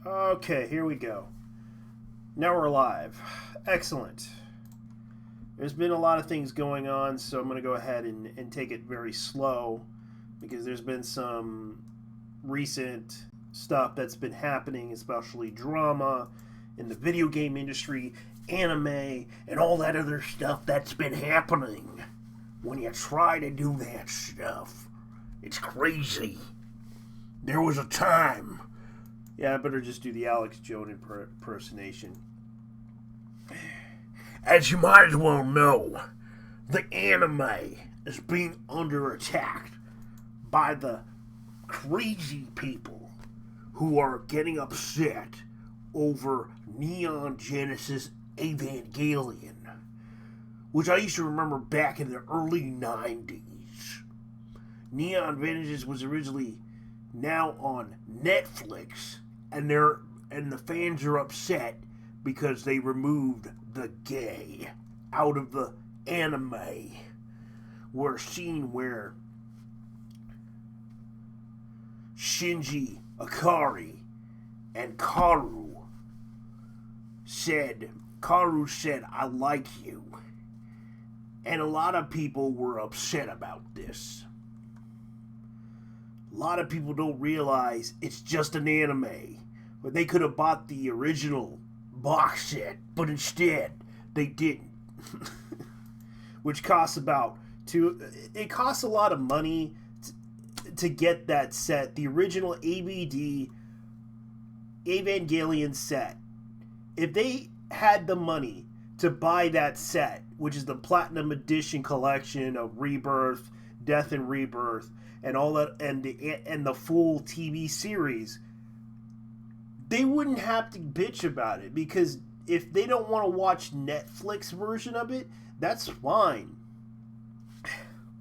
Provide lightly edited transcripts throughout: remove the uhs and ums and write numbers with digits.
Okay, here we go. Now we're live. Excellent. There's been a lot of things going on, so I'm going to go ahead and take it very slow because there's been some recent stuff that's been happening, especially drama in the video game industry, anime, and all that other stuff that's been happening. When you try to do that stuff, it's crazy. There was a time. Yeah, I better just do the Alex Jones impersonation. As you might as well know, the anime is being under attack by the crazy people who are getting upset over Neon Genesis Evangelion, which I used to remember back in the early 90s. Neon Genesis was originally now on Netflix, and the fans are upset because they removed the gay out of the anime. We're a scene where Shinji Ikari and Karu said, I like you. And a lot of people were upset about this. A lot of people don't realize it's just an anime. But they could have bought the original box set, but instead they didn't. Which costs it costs a lot of money to get that set. The original ABD Evangelion set. If they had the money to buy that set, which is the Platinum Edition collection of Rebirth, Death and Rebirth, and all that, and the full TV series, they wouldn't have to bitch about it, because if they don't want to watch Netflix version of it, that's fine.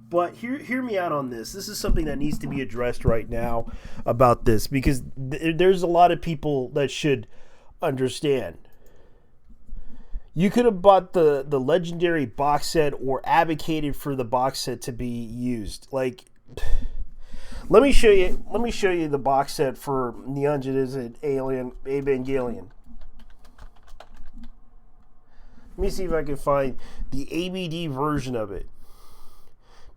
But hear me out on this. This is something that needs to be addressed right now about this, because there's a lot of people that should understand. You could have bought the legendary box set or advocated for the box set to be used. Like, let me show you the box set for Neon Genesis Evangelion. Let me see if I can find the ABD version of it.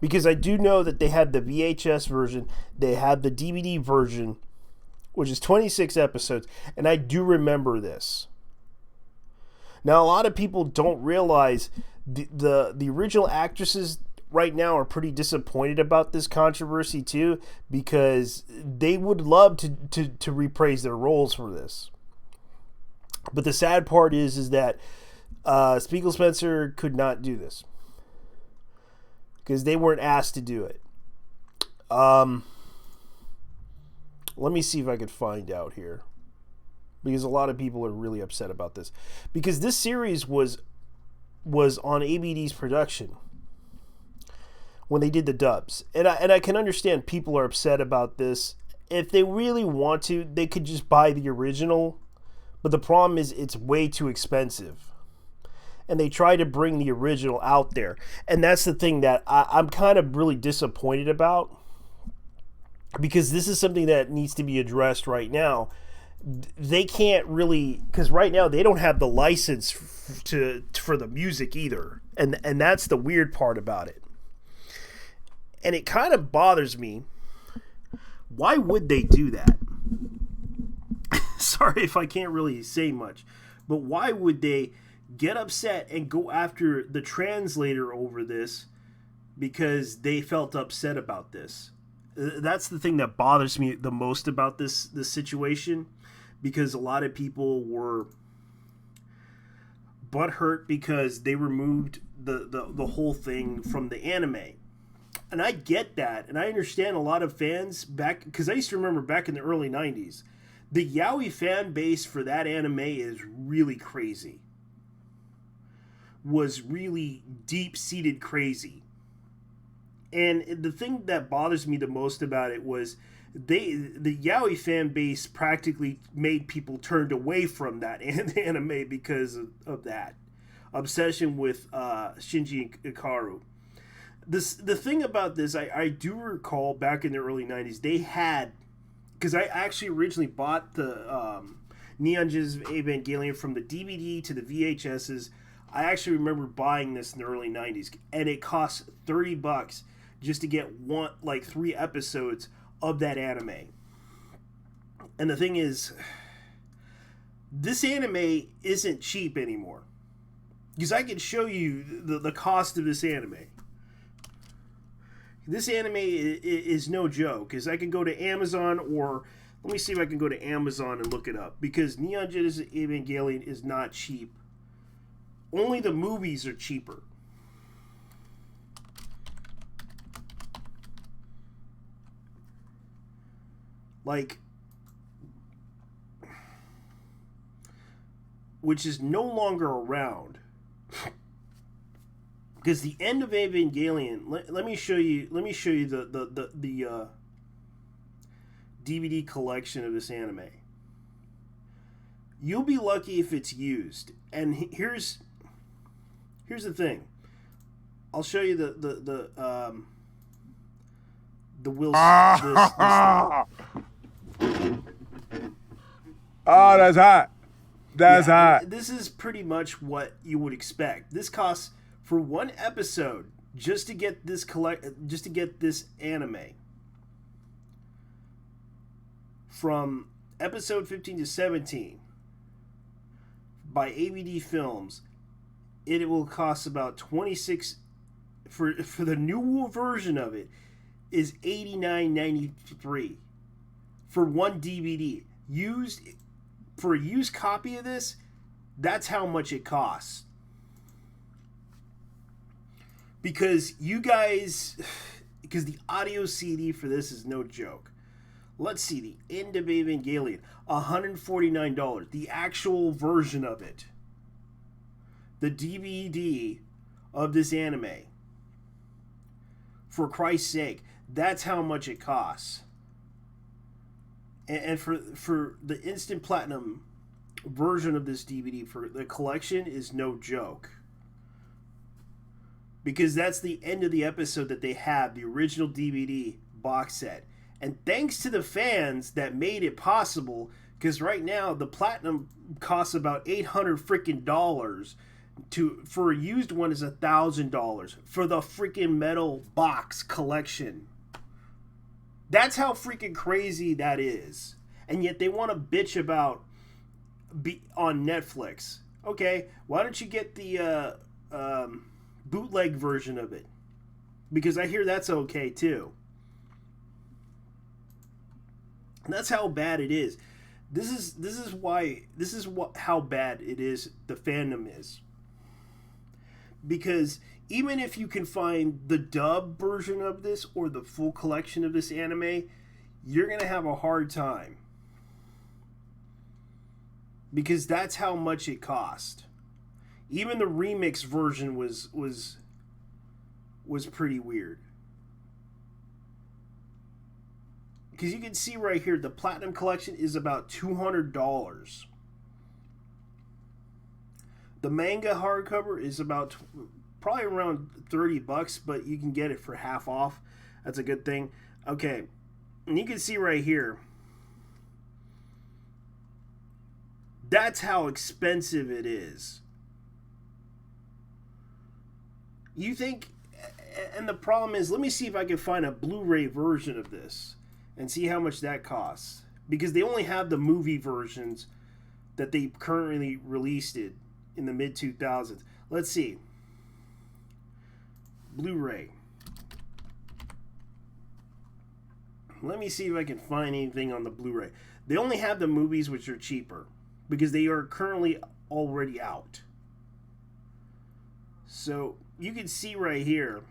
Because I do know that they had the VHS version, they had the DVD version, which is 26 episodes, and I do remember this. Now, a lot of people don't realize the original actresses right now are pretty disappointed about this controversy too, because they would love to reprise their roles for this. But the sad part is that Spiegel Spencer could not do this because they weren't asked to do it. Let me see if I could find out here, because a lot of people are really upset about this, because this series was on ABD's production when they did the dubs, and I can understand people are upset about this. If they really want to, they could just buy the original, but the problem is it's way too expensive. And they try to bring the original out there. And that's the thing that I'm kind of really disappointed about, because this is something that needs to be addressed right now. They can't really, because right now they don't have the license for the music either. And that's the weird part about it. And it kind of bothers me. Why would they do that? Sorry if I can't really say much. But why would they get upset and go after the translator over this because they felt upset about this? That's the thing that bothers me the most about this situation, because a lot of people were butthurt because they removed the whole thing from the anime. And I get that, and I understand a lot of fans back, because I used to remember back in the early 90s, the yaoi fan base for that anime is really crazy. Was really deep-seated crazy. And the thing that bothers me the most about it was the yaoi fan base practically made people turned away from that anime because of that obsession with Shinji Ikari. The thing about this, I do recall back in the early 90s, they had, because I actually originally bought Neon Genesis Evangelion from the DVD to the VHSs. I actually remember buying this in the early 90s, and it cost $30 just to get 3 episodes of that anime. And the thing is, this anime isn't cheap anymore. Because I can show you the cost of this anime. This anime is no joke. Because I can go to Amazon, or let me see if I can go to Amazon and look it up. Because Neon Genesis Evangelion is not cheap. Only the movies are cheaper. Which is no longer around. Because the end of Evangelion, let me show you the DVD collection of this anime. You'll be lucky if it's used. And here's the thing. I'll show you the Will this Oh, that's hot. That's hot. This is pretty much what you would expect. This costs for one episode just to get this anime. From episode 15 to 17 by ABD Films, it will cost about 26 for the new version of it is $89.93 for one DVD. For a used copy of this, that's how much it costs. Because the audio CD for this is no joke. Let's see, the end of Evangelion, $149. The actual version of it. The DVD of this anime. For Christ's sake, that's how much it costs. And for the instant platinum version of this DVD for the collection is no joke. Because that's the end of the episode that they have, the original DVD box set. And thanks to the fans that made it possible, because right now the platinum costs about $800 freaking dollars. For a used one is $1,000 for the freaking metal box collection. That's how freaking crazy that is. And yet they want to bitch about on Netflix. Okay, why don't you get the bootleg version of it? Because I hear that's okay too. And that's how bad it is. This is how bad it is. The fandom is. Because even if you can find the dub version of this or the full collection of this anime, you're going to have a hard time. Because that's how much it cost. Even the remix version was pretty weird. Because you can see right here, the Platinum Collection is about $200. The manga hardcover is about probably around $30, but you can get it for half off. That's a good thing. Okay, and you can see right here, that's how expensive it is. You think, and the problem is, let me see if I can find a Blu-ray version of this and see how much that costs. Because they only have the movie versions that they currently released it in the mid-2000s. Let's see. Blu-ray. Let me see if I can find anything on the Blu-ray. They only have the movies, which are cheaper, because they are currently already out. So you can see right here,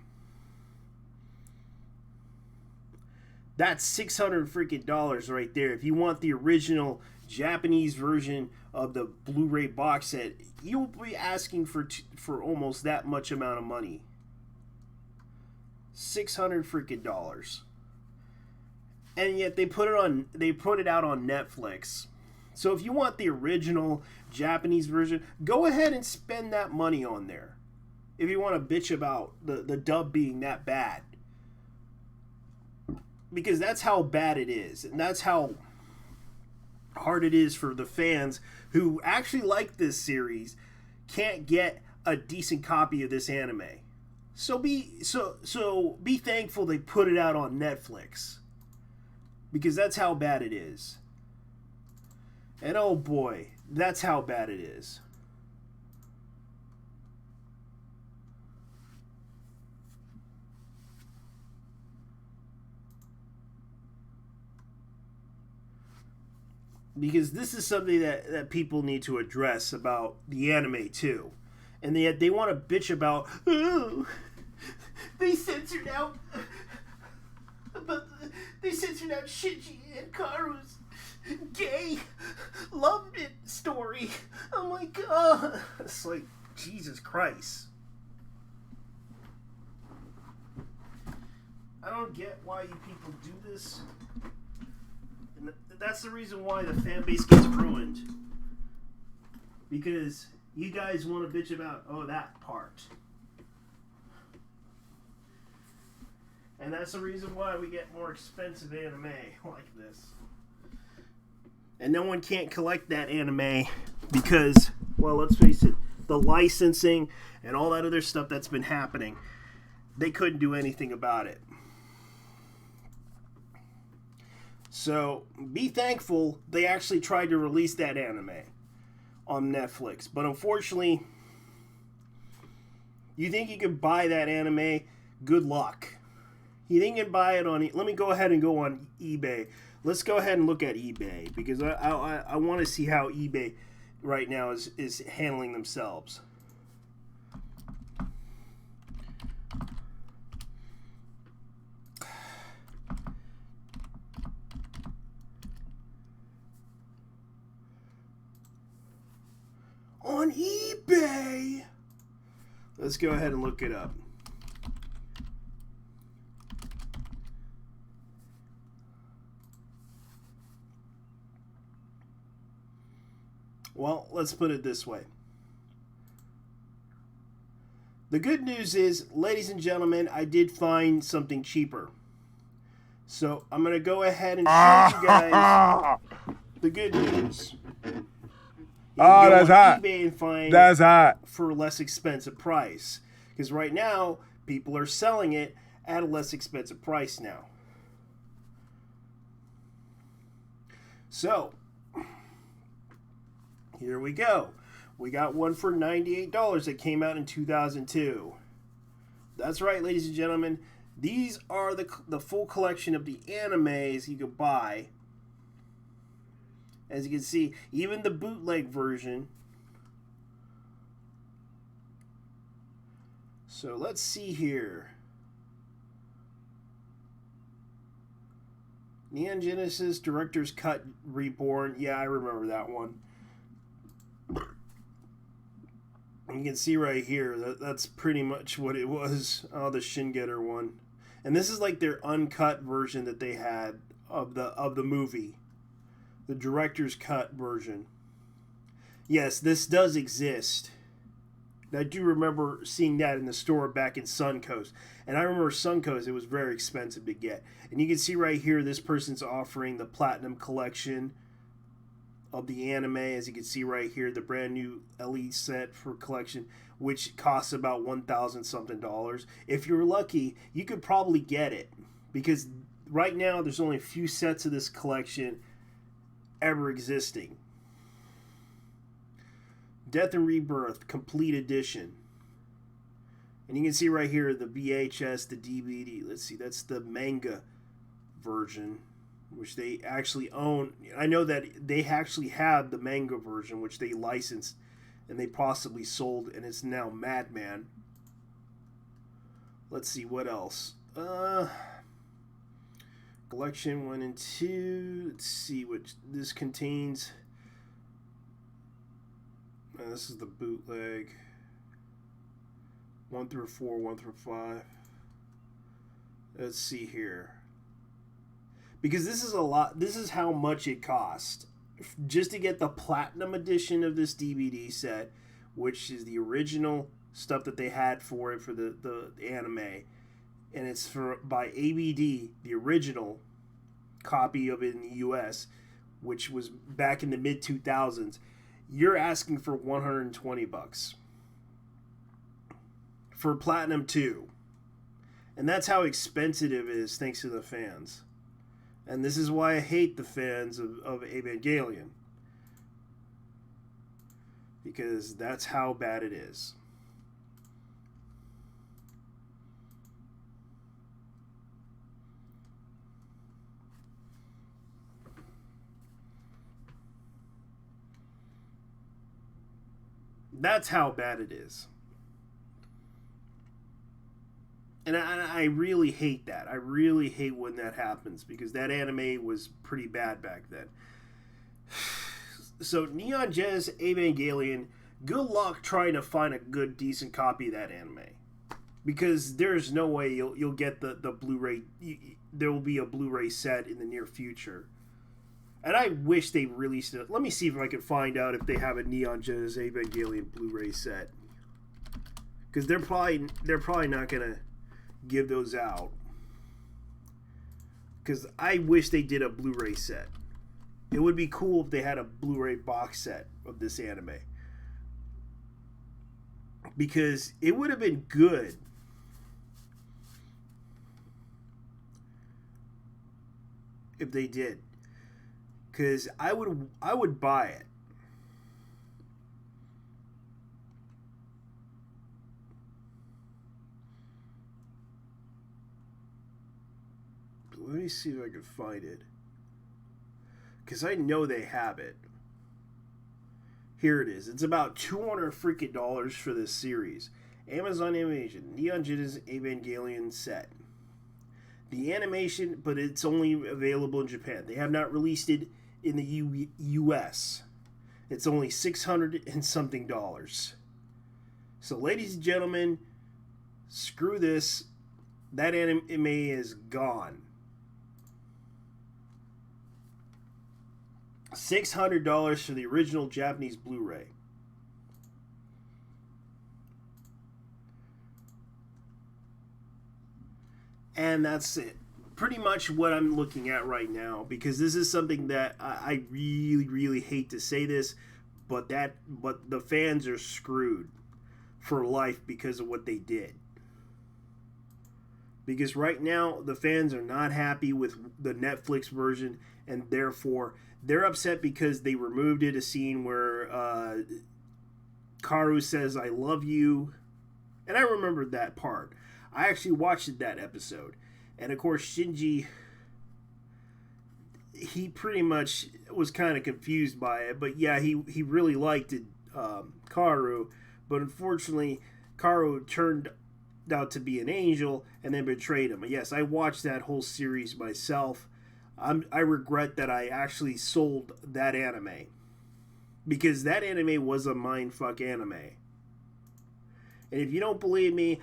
that's $600 freaking dollars right there. If you want the original Japanese version of the Blu-ray box set, you'll be asking for almost that much amount of money. $600 freaking dollars. And yet they put it out on Netflix. So if you want the original Japanese version, go ahead and spend that money on there. If you want to bitch about the dub being that bad. Because that's how bad it is. And that's how hard it is for the fans who actually like this series can't get a decent copy of this anime. So be thankful they put it out on Netflix, because that's how bad it is. And oh boy, that's how bad it is. Because this is something that people need to address about the anime too. And yet they want to bitch about, oh, they censored out Shinji and Karu's gay love it story. Oh my god. It's like, Jesus Christ. I don't get why you people do this. And that's the reason why the fan base gets ruined. Because you guys want to bitch about, oh, that part. And that's the reason why we get more expensive anime like this. And no one can't collect that anime because, well, let's face it, the licensing and all that other stuff that's been happening, they couldn't do anything about it. So be thankful they actually tried to release that anime on Netflix. But unfortunately, you think you can buy that anime? Good luck. You think you can buy it on... Let me go ahead and go on eBay. Let's go ahead and look at eBay, because I want to see how eBay right now is handling themselves. On eBay. Let's go ahead and look it up. Well, let's put it this way. The good news is, ladies and gentlemen, I did find something cheaper. So I'm going to go ahead and show you guys the good news. Oh, that's hot. eBay and find that's hot. For a less expensive price. Because right now, people are selling it at a less expensive price now. So, here we go. We got one for $98 that came out in 2002. That's right, ladies and gentlemen. These are the full collection of the animes you can buy. As you can see, even the bootleg version. So let's see here. Neon Genesis Director's Cut Reborn. Yeah, I remember that one. You can see right here that's pretty much what it was. Oh, the Shingetter one. And this is like their uncut version that they had of the movie. The director's cut version. Yes, this does exist. I do remember seeing that in the store back in Suncoast. And I remember Suncoast, it was very expensive to get. And you can see right here, this person's offering the Platinum Collection of the anime. As you can see right here, the brand new Elite set for collection, which costs about $1,000 something. If you're lucky, you could probably get it. Because right now, there's only a few sets of this collection ever existing. Death and Rebirth Complete Edition. And you can see right here the VHS, the DVD. Let's see, that's the manga version, which they actually own. I know that they actually have the manga version, which they licensed and they possibly sold, and it's now Madman. Let's see, what else? Collection 1 and 2. Let's see what this contains. This is the bootleg. 1 through 4, 1 through 5. Let's see here. Because this is a lot. This is how much it cost just to get the Platinum Edition of this DVD set, which is the original stuff that they had for it for the anime. And it's by ABD, the original copy of it in the US, which was back in the mid 2000s, you're asking for $120 for Platinum 2. And that's how expensive it is thanks to the fans. And this is why I hate the fans of Evangelion. Because that's how bad it is. That's how bad it is. And I really hate that. I really hate when that happens because that anime was pretty bad back then. So Neon Genesis Evangelion, good luck trying to find a good, decent copy of that anime. Because there's no way you'll get the Blu-ray. There will be a Blu-ray set in the near future. And I wish they released it. Let me see if I can find out if they have a Neon Genesis Evangelion Blu-ray set. Because they're probably not gonna give those out. Because I wish they did a Blu-ray set. It would be cool if they had a Blu-ray box set of this anime. Because it would have been good. If they did. Because I would buy it. Let me see if I can find it. Because I know they have it. Here it is. It's about $200 freaking dollars for this series. Amazon Animation, Neon Genesis Evangelion set. The animation, but it's only available in Japan. They have not released it in the US. It's only $600 and something dollars. So, ladies and gentlemen, screw this. That anime is gone. $600 for the original Japanese Blu-ray. And that's it. Pretty much what I'm looking at right now, because this is something that I really, really hate to say this, but the fans are screwed for life because of what they did. Because right now, the fans are not happy with the Netflix version, and therefore, they're upset because they removed it, a scene where Kaoru says, "I love you." And I remembered that part. I actually watched that episode. And of course, Shinji, he pretty much was kind of confused by it. But yeah, he really liked it, Kaoru. But unfortunately, Kaoru turned out to be an angel and then betrayed him. Yes, I watched that whole series myself. I regret that I actually sold that anime. Because that anime was a mindfuck anime. And if you don't believe me,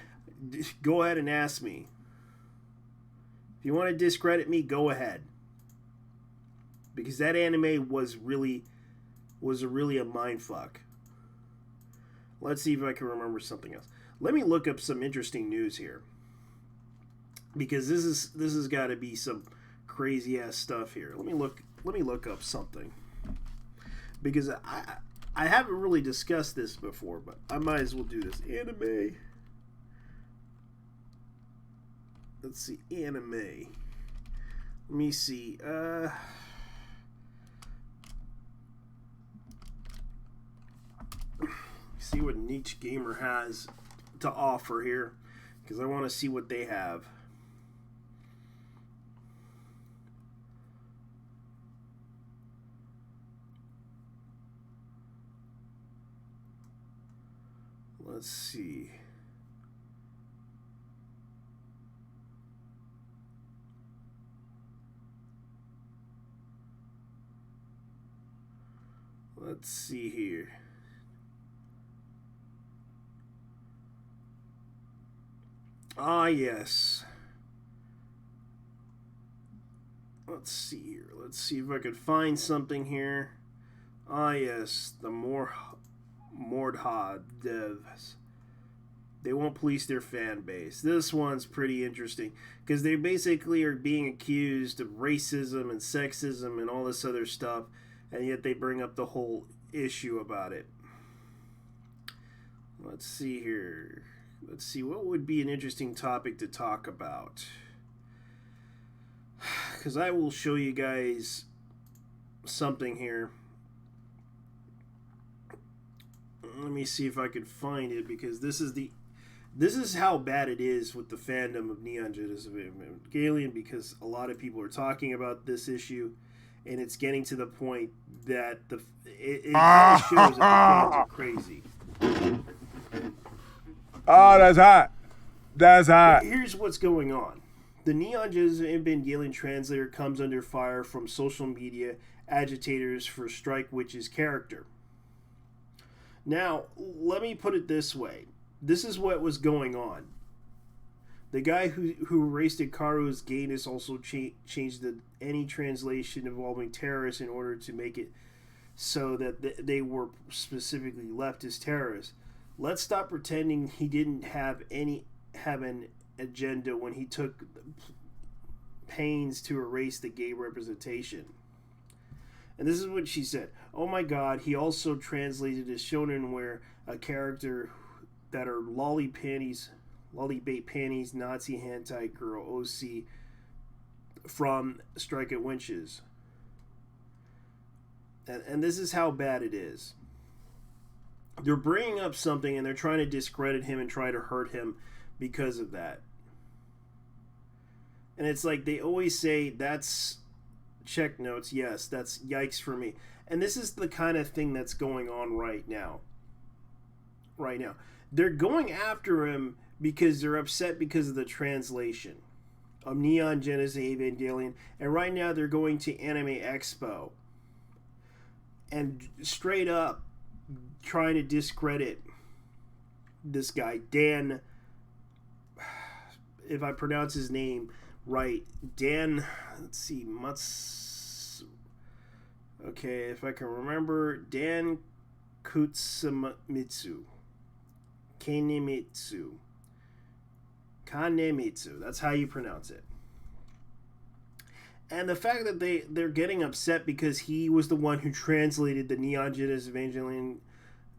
go ahead and ask me. If you want to discredit me, go ahead. Because that anime was really a mindfuck. Let's see if I can remember something else. Let me look up some interesting news here. Because this has got to be some crazy ass stuff here. Let me look up something. Because I haven't really discussed this before, but I might as well do this. Anime. Let's see, anime. Let me see. See what Niche Gamer has to offer here, because I want to see what they have. Let's see. Let's see here. Ah, yes. Let's see here. Let's see if I could find something here. Ah, yes. The Mordha devs. They won't police their fan base. This one's pretty interesting because they basically are being accused of racism and sexism and all this other stuff, and yet they bring up the whole issue about it. Let's see here. Let's see, what would be an interesting topic to talk about? Because I will show you guys something here. Let me see if I can find it, because this is how bad it is with the fandom of Neon Genesis Evangelion, because a lot of people are talking about this issue, and it's getting to the point that it kind of shows that the fans are crazy. Oh, that's hot. That's hot. Here's what's going on. The Neon Genesis Evangelion translator comes under fire from social media agitators for Strike Witch's character. Now, let me put it this way. This is what was going on. The guy who erased Ikaru's gayness also changed any translation involving terrorists in order to make it so that they were specifically leftist terrorists. Let's stop pretending he didn't have an agenda when he took pains to erase the gay representation. And this is what she said. Oh my god, he also translated as shonen wear a character that are lolly bait panties, Nazi hentai girl OC from Strike at Winches. And this is how bad it is. They're bringing up something and they're trying to discredit him and try to hurt him because of that. And it's like they always say, that's check notes. Yes, that's yikes for me. And this is the kind of thing that's going on right now. Right now. They're going after him because they're upset because of the translation of Neon Genesis Evangelion. And right now they're going to Anime Expo. And straight up trying to discredit this guy, Dan, if I pronounce his name right, Dan, let's see, okay, if I can remember, Dan Kutsumitsu. Kanemitsu, that's how you pronounce it. And the fact that they're getting upset because he was the one who translated the Neon Genesis Evangelion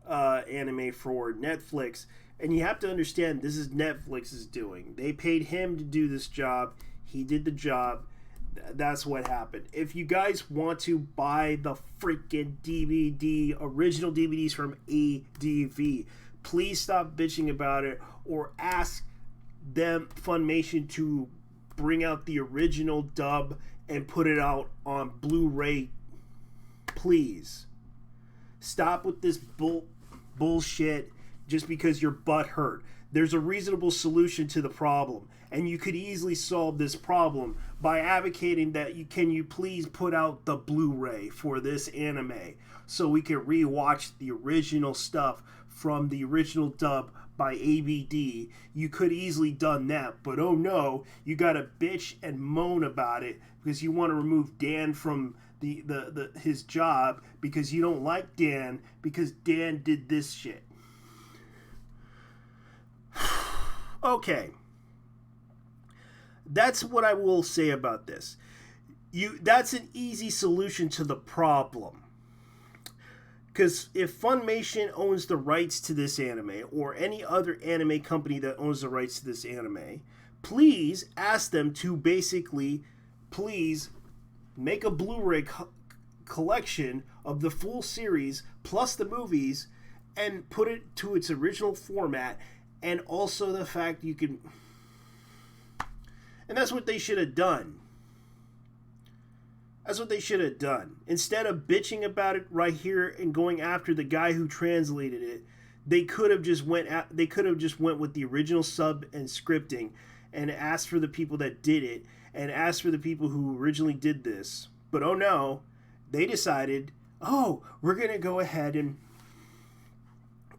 anime for Netflix. And you have to understand, this is Netflix's doing. They paid him to do this job. He did the job. That's what happened. If you guys want to buy the freaking DVD, original DVDs from ADV, please stop bitching about it, or ask them, Funimation, to bring out the original dub and put it out on Blu-ray. Please. Stop with this bullshit just because your butt hurt. There's a reasonable solution to the problem, and you could easily solve this problem by advocating that you please put out the Blu-ray for this anime so we can rewatch the original stuff from the original dub by ABD. You could easily done that, but oh no, you gotta bitch and moan about it because you want to remove Dan from his job because you don't like Dan because Dan did this shit. Okay. That's what I will say about this. That's an easy solution to the problem. Because if Funimation owns the rights to this anime, or any other anime company that owns the rights to this anime, please ask them to basically, please make a Blu-ray collection of the full series plus the movies and put it to its original format. And also the fact you can... And that's what they should have done. That's what they should have done. Instead of bitching about it right here and going after the guy who translated it, they could have just went with the original sub and scripting and asked for the people that did it and asked for the people who originally did this. But oh no, they decided, oh, we're going to go ahead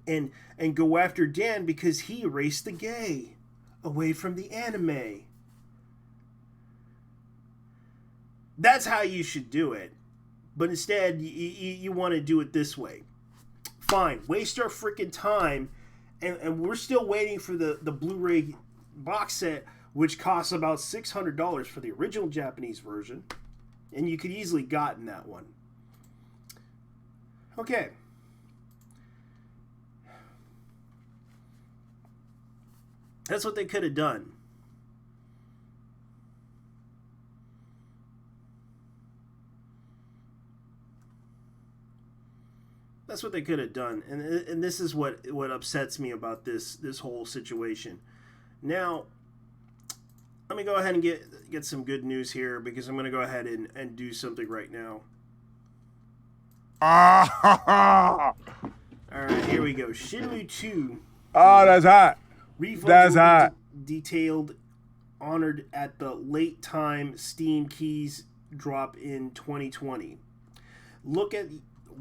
and go after Dan because he erased the gay away from the anime. That's how you should do it. But instead, you want to do it this way. Fine, waste our freaking time and we're still waiting for the Blu-ray box set, which costs about $600 for the original Japanese version, and you could easily gotten that one. Okay. That's what they could have done. That's what they could have done, and this is what upsets me about this whole situation. Now, let me go ahead and get some good news here, because I'm going to go ahead and do something right now. All right, here we go. Shenmue 2. Oh, that's hot. Refunds That's hot. Detailed, honored at the late time Steam keys drop in 2020. Look at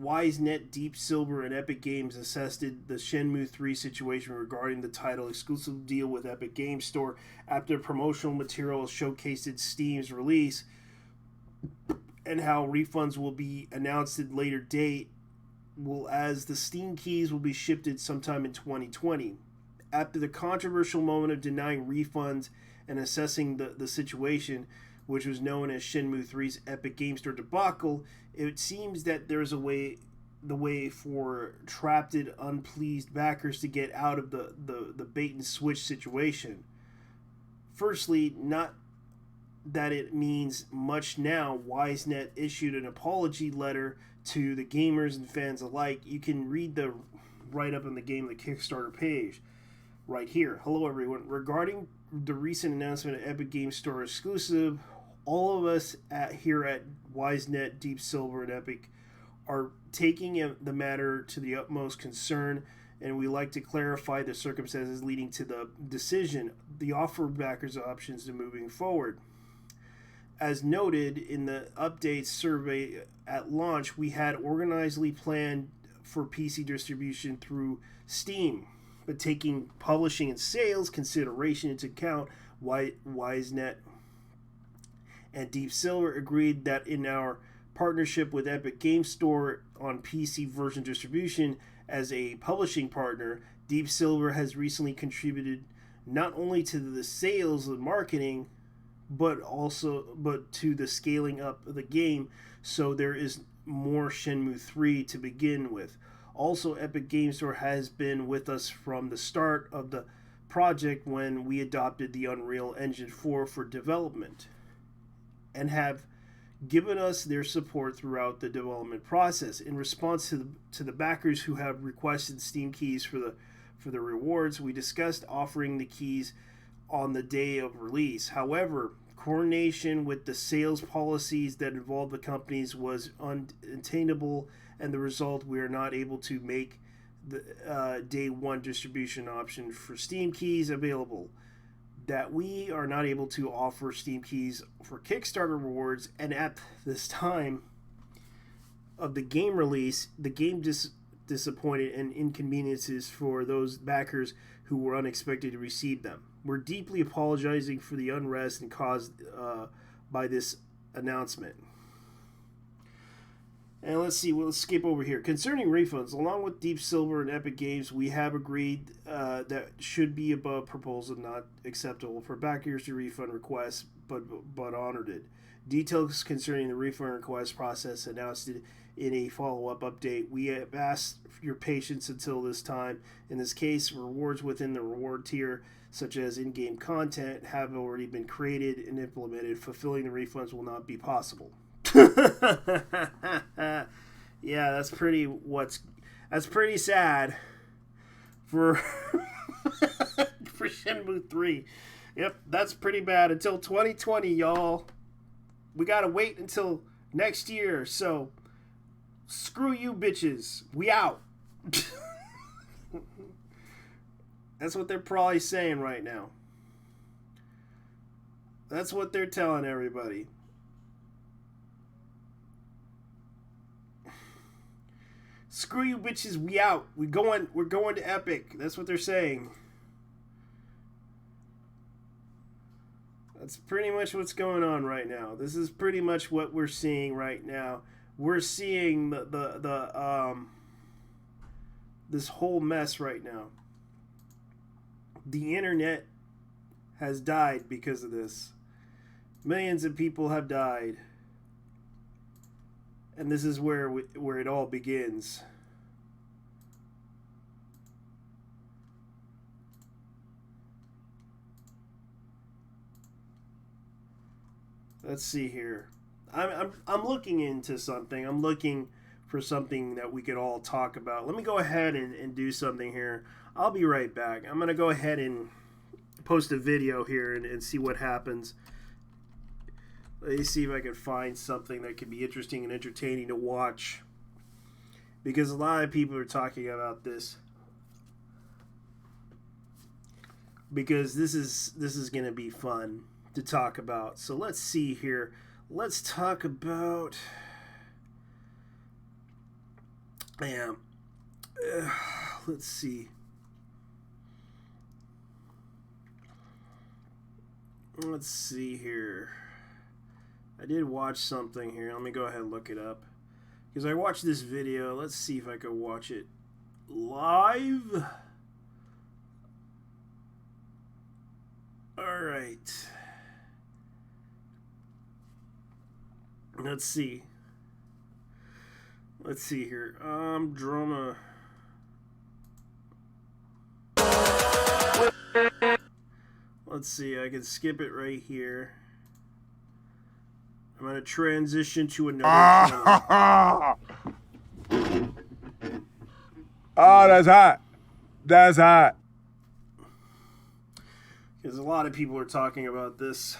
WiseNet, Deep Silver, and Epic Games assessed the Shenmue 3 situation regarding the title exclusive deal with Epic Games Store after promotional material showcased Steam's release, and how refunds will be announced at later date, as the Steam keys will be shipped sometime in 2020. After the controversial moment of denying refunds and assessing the situation, which was known as Shenmue 3's Epic Games Store debacle, it seems that there's the way for trapped and unpleased backers to get out of the bait and switch situation. Firstly, not that it means much now, WiseNet issued an apology letter to the gamers and fans alike. You can read the write-up on the game, the Kickstarter page, right here. Hello, everyone. Regarding the recent announcement of Epic Games Store exclusive, all of us here at WiseNet, Deep Silver, and Epic are taking the matter to the utmost concern, and we like to clarify the circumstances leading to the decision, the offer backers options to moving forward. As noted in the update survey at launch, we had organizedly planned for PC distribution through Steam, but taking publishing and sales consideration into account, WiseNet and Deep Silver agreed that in our partnership with Epic Games Store on PC version distribution as a publishing partner, Deep Silver has recently contributed not only to the sales and marketing, but to the scaling up of the game, so there is more Shenmue 3 to begin with. Also, Epic Games Store has been with us from the start of the project when we adopted the Unreal Engine 4 for development, and have given us their support throughout the development process. In response to the backers who have requested Steam keys for the rewards, we discussed offering the keys on the day of release. However, coordination with the sales policies that involve the companies was unattainable, and the result, we are not able to make the day one distribution option for Steam keys available. That we are not able to offer Steam keys for Kickstarter rewards, and at this time of the game release, the game disappointed and inconveniences for those backers who were unexpected to receive them. We're deeply apologizing for the unrest and caused by this announcement. And let's see, let's skip over here. Concerning refunds, along with Deep Silver and Epic Games, we have agreed that should be above proposal not acceptable for backers to refund requests, but honored it. Details concerning the refund request process announced in a follow-up update. We have asked your patience until this time. In this case, rewards within the reward tier, such as in-game content, have already been created and implemented. Fulfilling the refunds will not be possible. Yeah, that's pretty sad for for Shenmue 3. Yep, that's pretty bad. Until 2020, y'all. We gotta wait until next year, so screw you bitches. We out. That's what they're probably saying right now. That's what they're telling everybody. Screw you bitches, we out. We're going to Epic. That's what they're saying. That's pretty much what's going on right now. This is pretty much what we're seeing right now. We're seeing the this whole mess right now. The internet has died because of this. Millions of people have died. And this is where it all begins. Let's see here. I'm looking into something. I'm looking for something that we could all talk about. Let me go ahead and do something here. I'll be right back. I'm going to go ahead and post a video here and see what happens. Let me see if I can find something that could be interesting and entertaining to watch. Because a lot of people are talking about this. Because this is going to be fun to talk about. So let's see here. Let's talk about... let's see. Let's see here. I did watch something here. Let me go ahead and look it up. Because I watched this video. Let's see if I can watch it live. Alright. Let's see. Let's see here. Drama. Let's see. I can skip it right here. I'm going to transition to another channel. Oh, that's hot. That's hot. Because a lot of people are talking about this.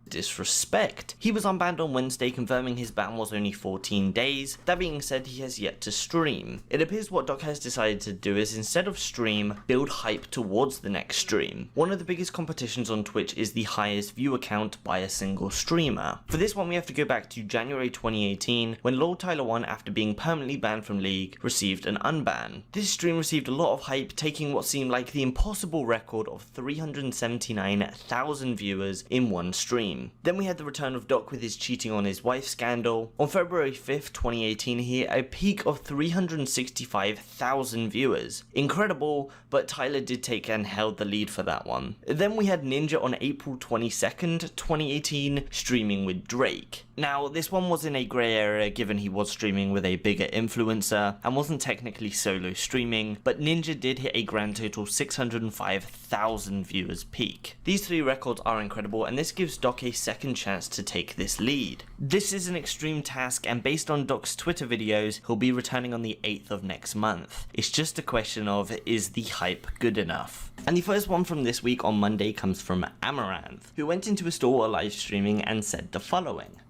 Disrespect. He was unbanned on Wednesday, confirming his ban was only 14 days. That being said, he has yet to stream. It appears what Doc has decided to do is, instead of stream, build hype towards the next stream. One of the biggest competitions on Twitch is the highest viewer count by a single streamer. For this one, we have to go back to January 2018, when Lord Tyler 1, after being permanently banned from League, received an unban. This stream received a lot of hype, taking what seemed like the impossible record of 379,000 viewers in one stream. Then we had the return of Doc with his cheating on his wife scandal. On February 5th, 2018, he hit a peak of 365,000 viewers. Incredible, but Tyler did take and held the lead for that one. Then we had Ninja on April 22nd, 2018, streaming with Drake. Now, this one was in a grey area given he was streaming with a bigger influencer and wasn't technically solo streaming, but Ninja did hit a grand total 605,000 viewers peak. These three records are incredible, and this gives Doc a second chance to take this lead. This is an extreme task, and based on Doc's Twitter videos, he'll be returning on the 8th of next month. It's just a question of, is the hype good enough? And the first one from this week on Monday comes from Amaranth, who went into a store while live streaming and said the following.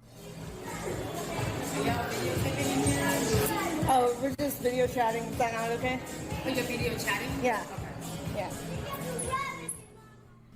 Oh, we're just video chatting. Is that not okay? Oh, you're video chatting? Yeah. Okay. Yeah.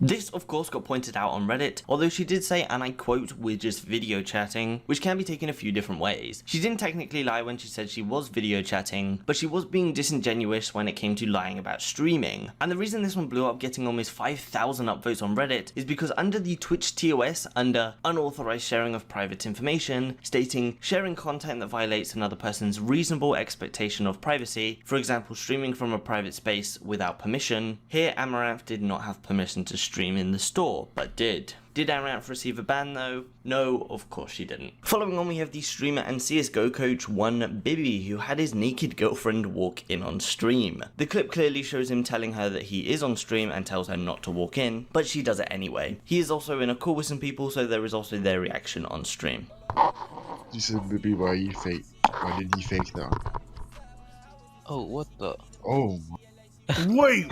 This, of course, got pointed out on Reddit, although she did say, and I quote, "We're just video chatting," which can be taken a few different ways. She didn't technically lie when she said she was video chatting, but she was being disingenuous when it came to lying about streaming. And the reason this one blew up, getting almost 5,000 upvotes on Reddit, is because under the Twitch TOS, under unauthorized sharing of private information, stating sharing content that violates another person's reasonable expectation of privacy, for example streaming from a private space without permission, here Amaranth did not have permission to stream in the store, but did. Did Amaranth receive a ban though? No, of course she didn't. Following on, we have the streamer and CSGO coach One Bibby, who had his naked girlfriend walk in on stream. The clip clearly shows him telling her that he is on stream and tells her not to walk in, but she does it anyway. He is also in a call with some people, so there is also their reaction on stream. You said, Bibby, why are you fake? Why did he fake that? Oh, what the? Oh, Wait!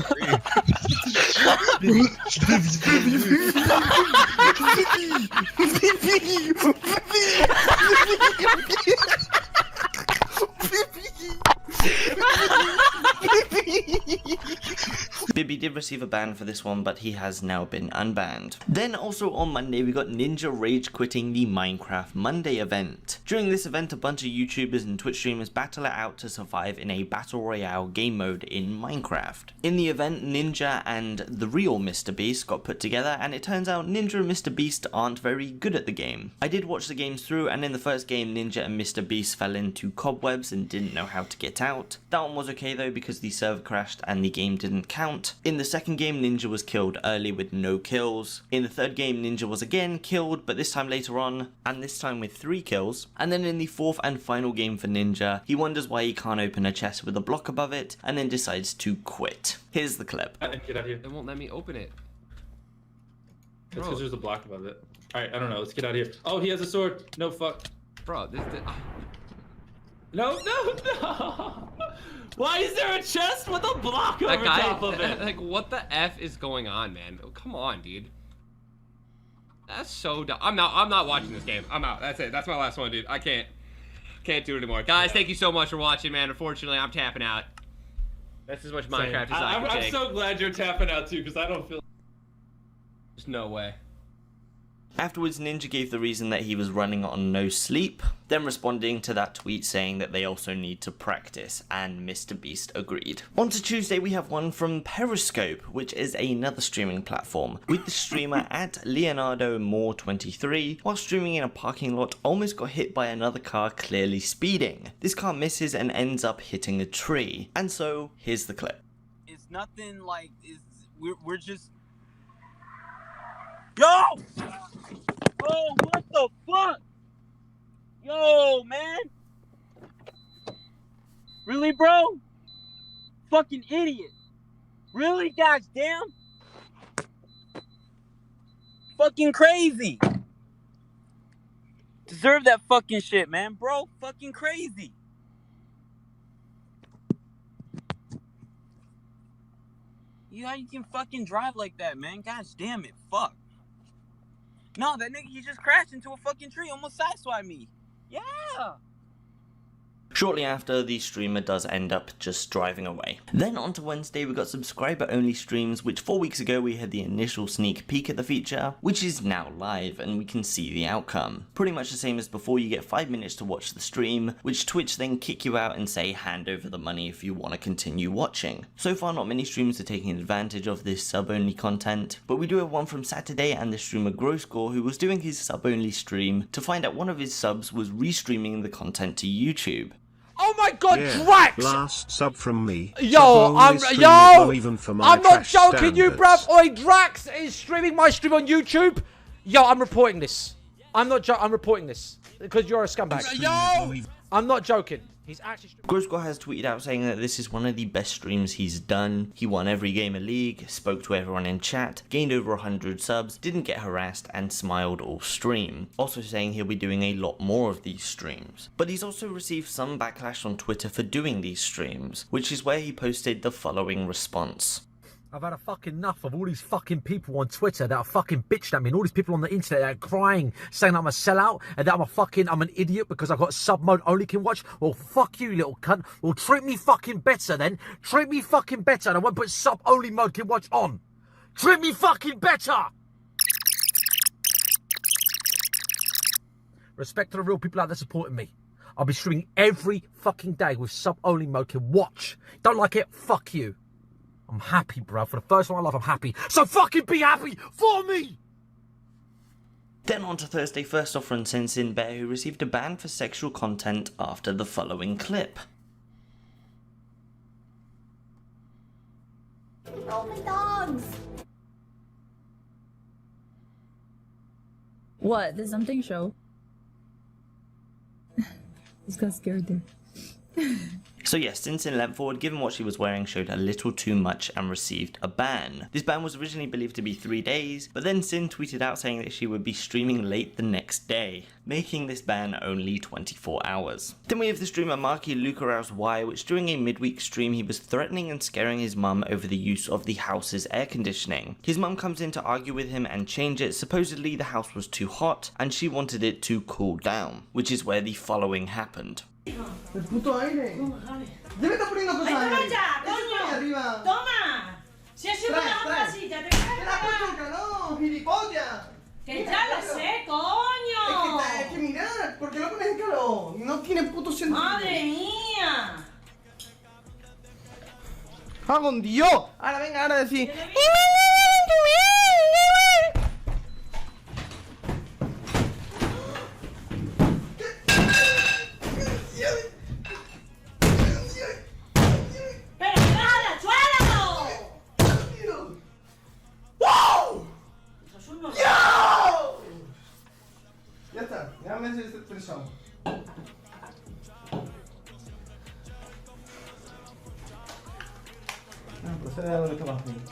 MrBeast did receive a ban for this one, but he has now been unbanned. Then also on Monday, we got Ninja rage quitting the Minecraft Monday event. During this event, a bunch of YouTubers and Twitch streamers battle it out to survive in a battle royale game mode in Minecraft. In the event, Ninja and the real MrBeast got put together, and it turns out Ninja and MrBeast aren't very good at the game. I did watch the games through, and in the first game, Ninja and MrBeast fell into cobwebs and didn't know how to get out. That one was okay though, because the server crashed and the game didn't count. In the second game, Ninja was killed early with no kills. In the third game, Ninja was again killed, but this time later on, and this time with 3 kills. And then in the fourth and final game for Ninja, he wonders why he can't open a chest with a block above it, and then decides to quit. Here's the clip. Get out of here. It won't let me open it. That's because there's a block above it. Alright, I don't know. Let's get out of here. Oh, he has a sword. No, fuck. Bro, No. Why is there a chest with a block over top of it? Like, what the F is going on, man? Oh, come on, dude. That's so dumb. I'm not watching this game. I'm out. That's it. That's my last one, dude. I can't do it anymore. Guys, thank you so much for watching, man. Unfortunately, I'm tapping out. That's as much Minecraft as I can take. I'm so glad you're tapping out too, because I don't feel. There's no way. Afterwards, Ninja gave the reason that he was running on no sleep, then responding to that tweet saying that they also need to practice, and MrBeast agreed. On to Tuesday, we have one from Periscope, which is another streaming platform, with the streamer at LeonardoMoore23, while streaming in a parking lot, almost got hit by another car clearly speeding. This car misses and ends up hitting a tree, and so here's the clip. It's nothing like, we're just... Yo! Oh, what the fuck? Yo, man. Really, bro? Fucking idiot. Really, goddamn? Fucking crazy. Deserve that fucking shit, man. Bro, fucking crazy. How you can fucking drive like that, man? Gosh damn it. Fuck. No, that nigga, he just crashed into a fucking tree, almost sideswiped me. Yeah. Shortly after, the streamer does end up just driving away. Then on to Wednesday, we got subscriber-only streams, which 4 weeks ago we had the initial sneak peek at the feature, which is now live, and we can see the outcome. Pretty much the same as before, you get 5 minutes to watch the stream, which Twitch then kick you out and say hand over the money if you want to continue watching. So far, not many streams are taking advantage of this sub-only content, but we do have one from Saturday and the streamer Growscore, who was doing his sub-only stream to find out one of his subs was restreaming the content to YouTube. Oh my god, yeah, Drax! Last sub from me. Yo, I'm not joking, you bruv. Oi, Drax is streaming my stream on YouTube. Yo, I'm reporting this. I'm reporting this because you're a scumbag. Yo, I'm not joking. He's actually... Growscore has tweeted out saying that this is one of the best streams he's done. He won every gamer league, spoke to everyone in chat, gained over 100 subs, didn't get harassed, and smiled all stream. Also saying he'll be doing a lot more of these streams. But he's also received some backlash on Twitter for doing these streams, which is where he posted the following response. I've had a fucking enough of all these fucking people on Twitter that are fucking bitched at me, and all these people on the internet that are crying, saying I'm a sellout, and that I'm an idiot because I've got sub mode only can watch. Well, fuck you, little cunt. Well, treat me fucking better then. Treat me fucking better, and I won't put sub only mode can watch on. Treat me fucking better. Respect to the real people out there supporting me. I'll be streaming every fucking day with sub only mode can watch. Don't like it? Fuck you. I'm happy, bro. For the first time in my life, I'm happy. So fucking be happy for me! Then on to Thursday, first off from Sensin Bear, who received a ban for sexual content after the following clip. Oh, my dogs! What? Did something show? Just got scared there. So yes, Sinsin leant forward, given what she was wearing showed a little too much and received a ban. This ban was originally believed to be 3 days, but then Sin tweeted out saying that she would be streaming late the next day, making this ban only 24 hours. Then we have the streamer Marky Lucarouse Y, which during a midweek stream he was threatening and scaring his mum over the use of the house's air conditioning. His mum comes in to argue with him and change it. Supposedly the house was too hot and she wanted it to cool down, which is where the following happened. El puto aire. Debe estar poniendo cosas ahí. ¡Toma ya, coño! Arriba. ¡Toma! Si es una casilla, te caes. No, gilipollas. Que ya lo sé, coño. Es que mirar, ¿por qué lo pones en calor? No tiene puto sentido. Madre mía. ¡Ah, con Dios! Ahora venga, ahora decir. ¡Pero nada, suéltalo! ¡Wow! Eso es un no. Ya está, ya me he estresado. Procede a lo que estaba haciendo.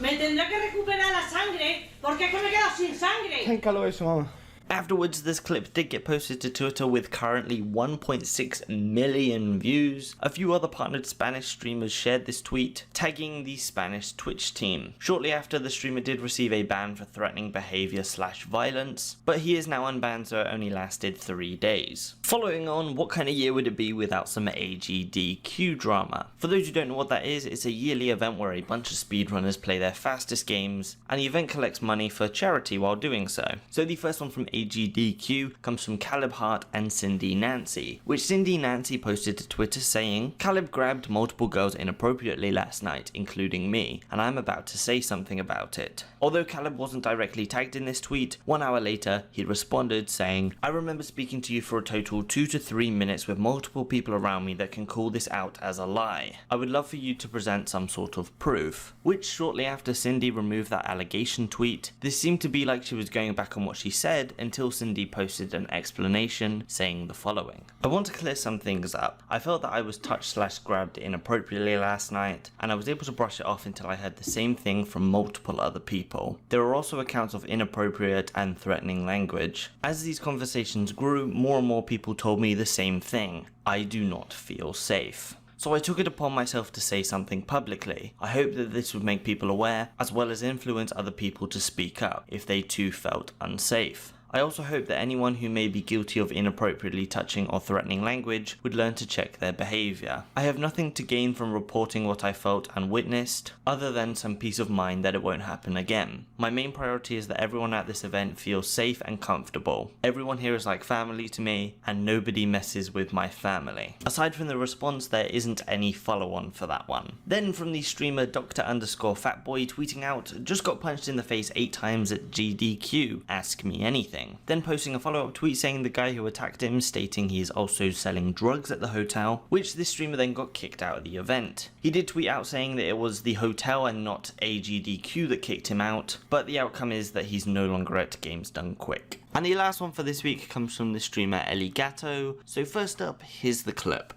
Me tendré que recuperar la sangre, porque es que me he quedado sin sangre. Ten calor eso, mamá. Afterwards, this clip did get posted to Twitter with currently 1.6 million views. A few other partnered Spanish streamers shared this tweet, tagging the Spanish Twitch team. Shortly after, the streamer did receive a ban for threatening behavior / violence, but he is now unbanned, so it only lasted 3 days. Following on, what kind of year would it be without some AGDQ drama? For those who don't know what that is, it's a yearly event where a bunch of speedrunners play their fastest games, and the event collects money for charity while doing so. So the first one from AGDQ comes from Caleb Hart and Cindy Nancy, which Cindy Nancy posted to Twitter saying, "Caleb grabbed multiple girls inappropriately last night, including me, and I'm about to say something about it." Although Caleb wasn't directly tagged in this tweet, 1 hour later he responded saying, "I remember speaking to you for a total 2 to 3 minutes with multiple people around me that can call this out as a lie. I would love for you to present some sort of proof." Which shortly after Cindy removed that allegation tweet, this seemed to be like she was going back on what she said until Cindy posted an explanation saying the following. "I want to clear some things up. I felt that I was touched / grabbed inappropriately last night, and I was able to brush it off until I heard the same thing from multiple other people. There were also accounts of inappropriate and threatening language. As these conversations grew, more and more people told me the same thing. I do not feel safe. So I took it upon myself to say something publicly. I hope that this would make people aware, as well as influence other people to speak up if they too felt unsafe. I also hope that anyone who may be guilty of inappropriately touching or threatening language would learn to check their behaviour. I have nothing to gain from reporting what I felt and witnessed, other than some peace of mind that it won't happen again. My main priority is that everyone at this event feels safe and comfortable. Everyone here is like family to me, and nobody messes with my family." Aside from the response, there isn't any follow-on for that one. Then from the streamer Dr_Fatboy tweeting out, "Just got punched in the face 8 times at GDQ, ask me anything." Then posting a follow-up tweet saying the guy who attacked him stating he is also selling drugs at the hotel, which this streamer then got kicked out of the event. He did tweet out saying that it was the hotel and not AGDQ that kicked him out, but the outcome is that he's no longer at Games Done Quick. And the last one for this week comes from the streamer Eligato, so first up, here's the clip.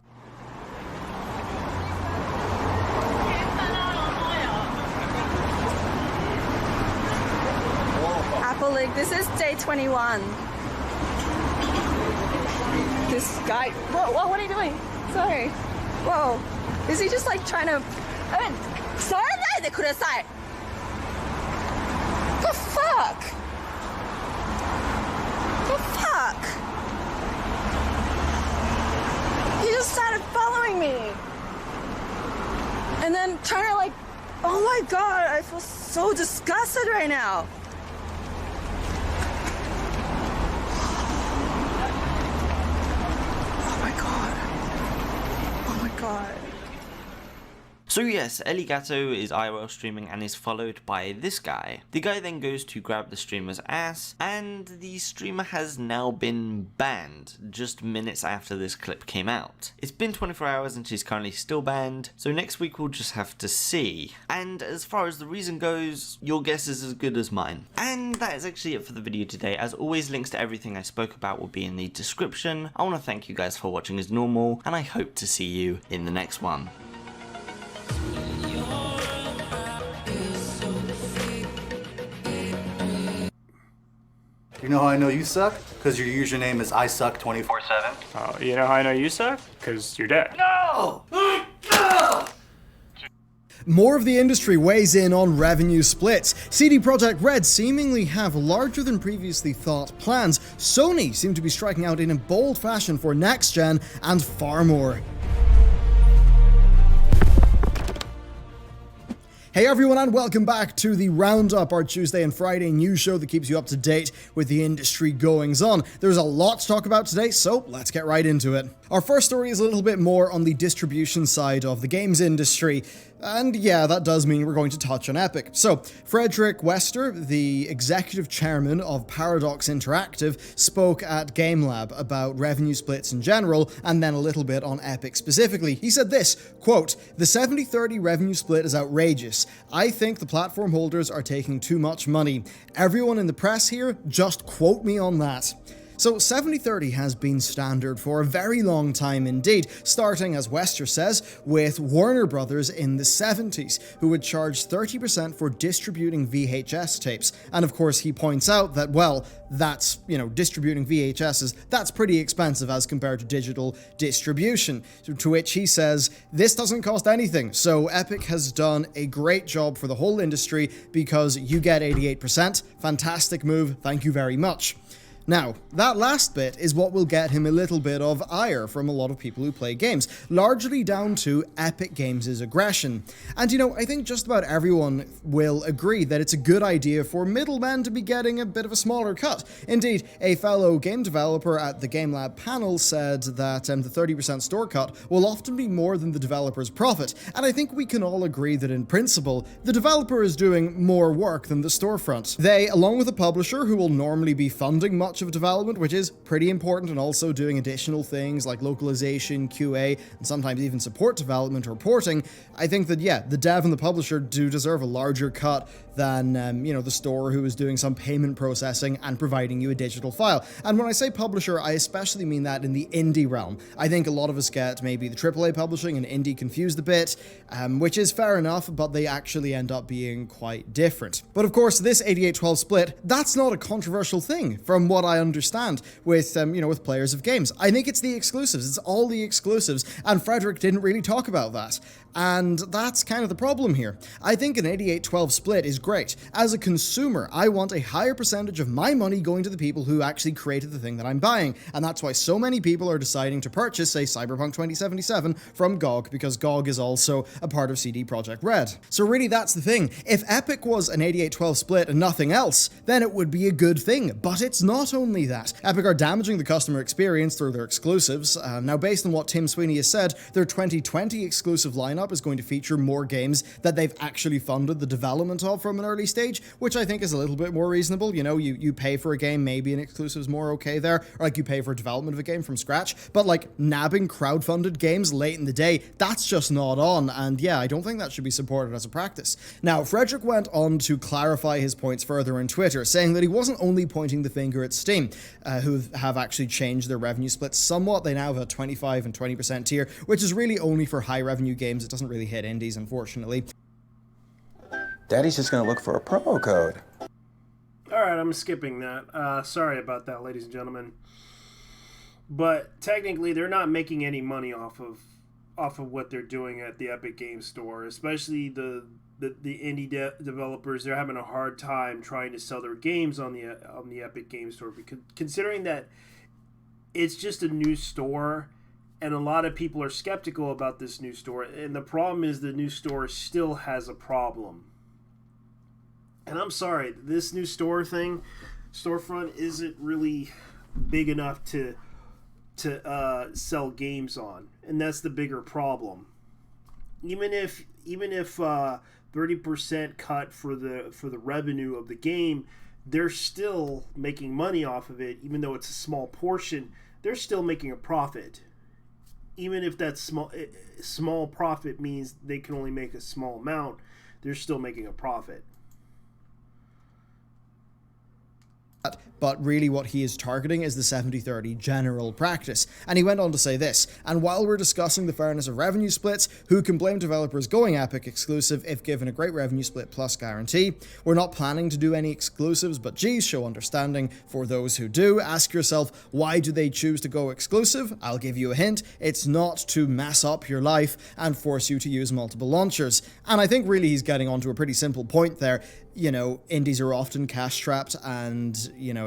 League. This is day 21. This guy. Whoa, what are you doing? Sorry. Whoa. Is he just like trying to. The fuck? The fuck? He just started following me. And then trying to like. Oh my god, I feel so disgusted right now. God. So yes, Eligato is IRL streaming and is followed by this guy. The guy then goes to grab the streamer's ass, and the streamer has now been banned just minutes after this clip came out. It's been 24 hours and she's currently still banned, so next week we'll just have to see. And as far as the reason goes, your guess is as good as mine. And that is actually it for the video today. As always, links to everything I spoke about will be in the description. I want to thank you guys for watching as normal, and I hope to see you in the next one. You know how I know you suck? Because your username is ISuck247. Oh, you know how I know you suck? Because you're dead. No! More of the industry weighs in on revenue splits. CD Projekt Red seemingly have larger than previously thought plans. Sony seem to be striking out in a bold fashion for next gen and far more. Hey everyone, and welcome back to the Roundup, our Tuesday and Friday news show that keeps you up to date with the industry goings on. There's a lot to talk about today, so let's get right into it. Our first story is a little bit more on the distribution side of the games industry. And yeah, that does mean we're going to touch on Epic. So, Frederick Wester, the executive chairman of Paradox Interactive, spoke at GameLab about revenue splits in general, and then a little bit on Epic specifically. He said this, quote, "The 70-30 revenue split is outrageous. I think the platform holders are taking too much money. Everyone in the press here, just quote me on that." So 70-30 has been standard for a very long time indeed, starting, as Wester says, with Warner Brothers in the 70s, who would charge 30% for distributing VHS tapes. And of course he points out that, well, that's, distributing VHSs, that's pretty expensive as compared to digital distribution. To which he says, this doesn't cost anything, so Epic has done a great job for the whole industry because you get 88%. Fantastic move, thank you very much. Now, that last bit is what will get him a little bit of ire from a lot of people who play games, largely down to Epic Games' aggression. And I think just about everyone will agree that it's a good idea for middlemen to be getting a bit of a smaller cut. Indeed, a fellow game developer at the GameLab panel said that the 30% store cut will often be more than the developer's profit, and I think we can all agree that in principle, the developer is doing more work than the storefront. They, along with the publisher, who will normally be funding much of development, which is pretty important, and also doing additional things like localization, QA, and sometimes even support development or porting, I think that, yeah, the dev and the publisher do deserve a larger cut than, the store who is doing some payment processing and providing you a digital file. And when I say publisher, I especially mean that in the indie realm. I think a lot of us get maybe the AAA publishing and indie confused a bit, which is fair enough, but they actually end up being quite different. But of course, this 88-12 split, that's not a controversial thing, from what I understand, with, with players of games. I think it's the exclusives. It's all the exclusives, and Frederick didn't really talk about that. And that's kind of the problem here. I think an 88-12 split is great. As a consumer, I want a higher percentage of my money going to the people who actually created the thing that I'm buying, and that's why so many people are deciding to purchase, say, Cyberpunk 2077 from GOG, because GOG is also a part of CD Projekt Red. So really, that's the thing. If Epic was an 88-12 split and nothing else, then it would be a good thing, but it's not only that. Epic are damaging the customer experience through their exclusives. Now, based on what Tim Sweeney has said, their 2020 exclusive lineup is going to feature more games that they've actually funded the development of from an early stage, which I think is a little bit more reasonable. You pay for a game, maybe an exclusive is more okay there, or like you pay for development of a game from scratch, but like nabbing crowdfunded games late in the day, that's just not on, and yeah, I don't think that should be supported as a practice. Now, Frederick went on to clarify his points further on Twitter, saying that he wasn't only pointing the finger at Steam, who have actually changed their revenue splits somewhat. They now have a 25 and 20% tier, which is really only for high revenue games. It doesn't really hit indies, unfortunately. Daddy's just gonna look for a promo code. Alright, I'm skipping that. Sorry about that, ladies and gentlemen. But technically, they're not making any money off of what they're doing at the Epic Games Store, especially the indie developers. They're having a hard time trying to sell their games on the Epic Games Store, because considering that it's just a new store, and a lot of people are skeptical about this new store. And the problem is the new store still has a problem. And I'm sorry, this new storefront isn't really big enough to sell games on, and that's the bigger problem. Even if 30% cut for the revenue of the game, they're still making money off of it. Even though it's a small portion, they're still making a profit. Even if that small profit means they can only make a small amount, they're still making a profit. But really what he is targeting is the 70-30 general practice. And he went on to say this, and while we're discussing the fairness of revenue splits, who can blame developers going Epic exclusive if given a great revenue split plus guarantee? We're not planning to do any exclusives, but geez, show understanding for those who do. Ask yourself, why do they choose to go exclusive? I'll give you a hint. It's not to mess up your life and force you to use multiple launchers. And I think really he's getting onto a pretty simple point there. Indies are often cash strapped, and,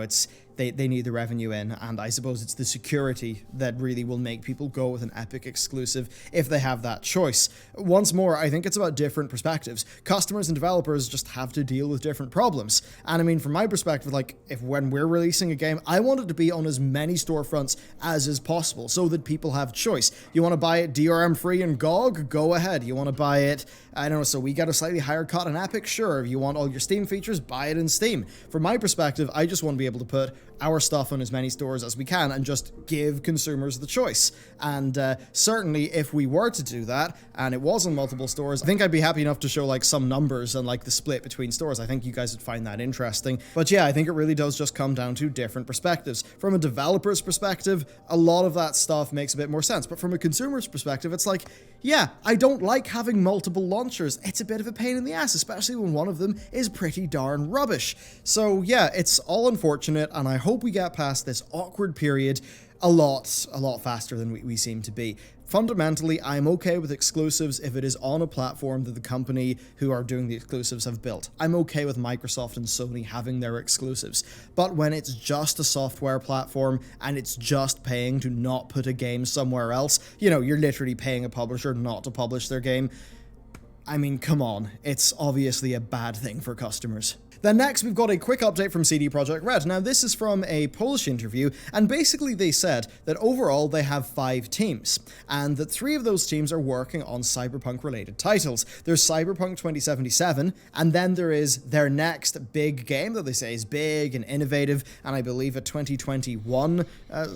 it's they need the revenue in, and I suppose it's the security that really will make people go with an Epic exclusive if they have that choice. Once more, I think it's about different perspectives. Customers and developers just have to deal with different problems. And I mean, from my perspective, like, if when we're releasing a game, I want it to be on as many storefronts as is possible so that people have choice. You want to buy it DRM free in GOG? Go ahead. You want to buy it, I don't know, so we get a slightly higher cut on Epic? Sure. If you want all your Steam features, buy it in Steam. From my perspective, I just want to be able to put our stuff on as many stores as we can and just give consumers the choice. And certainly if we were to do that and it was on multiple stores, I think I'd be happy enough to show like some numbers and like the split between stores. I think you guys would find that interesting. But yeah, I think it really does just come down to different perspectives. From a developer's perspective, a lot of that stuff makes a bit more sense. But from a consumer's perspective, it's like, yeah, I don't like having multiple launchers. It's a bit of a pain in the ass, especially when one of them is pretty darn rubbish. So yeah, it's all unfortunate, and I hope we get past this awkward period a lot faster than we seem to be. Fundamentally, I'm okay with exclusives if it is on a platform that the company who are doing the exclusives have built. I'm okay with Microsoft and Sony having their exclusives. But when it's just a software platform and it's just paying to not put a game somewhere else, you know, you're literally paying a publisher not to publish their game, I mean, come on. It's obviously a bad thing for customers. Then next, we've got a quick update from CD Projekt Red. Now, this is from a Polish interview, and basically they said that overall they have 5 teams, and that 3 of those teams are working on Cyberpunk-related titles. There's Cyberpunk 2077, and then there is their next big game that they say is big and innovative, and I believe a 2021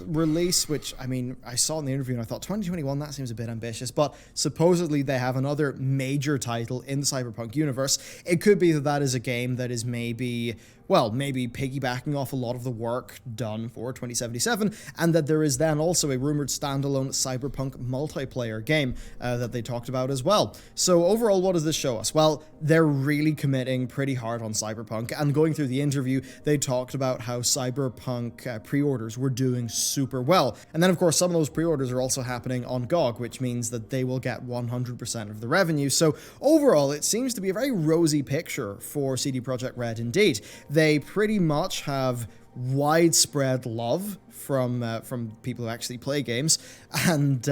release, which, I mean, I saw in the interview and I thought, 2021, that seems a bit ambitious, but supposedly they have another major title in the Cyberpunk universe. It could be that that is a game that is maybe piggybacking off a lot of the work done for 2077, and that there is then also a rumored standalone Cyberpunk multiplayer game that they talked about as well. So overall, what does this show us? Well, they're really committing pretty hard on Cyberpunk, and going through the interview, they talked about how Cyberpunk pre-orders were doing super well. And then, of course, some of those pre-orders are also happening on GOG, which means that they will get 100% of the revenue. So overall, it seems to be a very rosy picture for CD Projekt Red indeed. They pretty much have widespread love from people who actually play games, and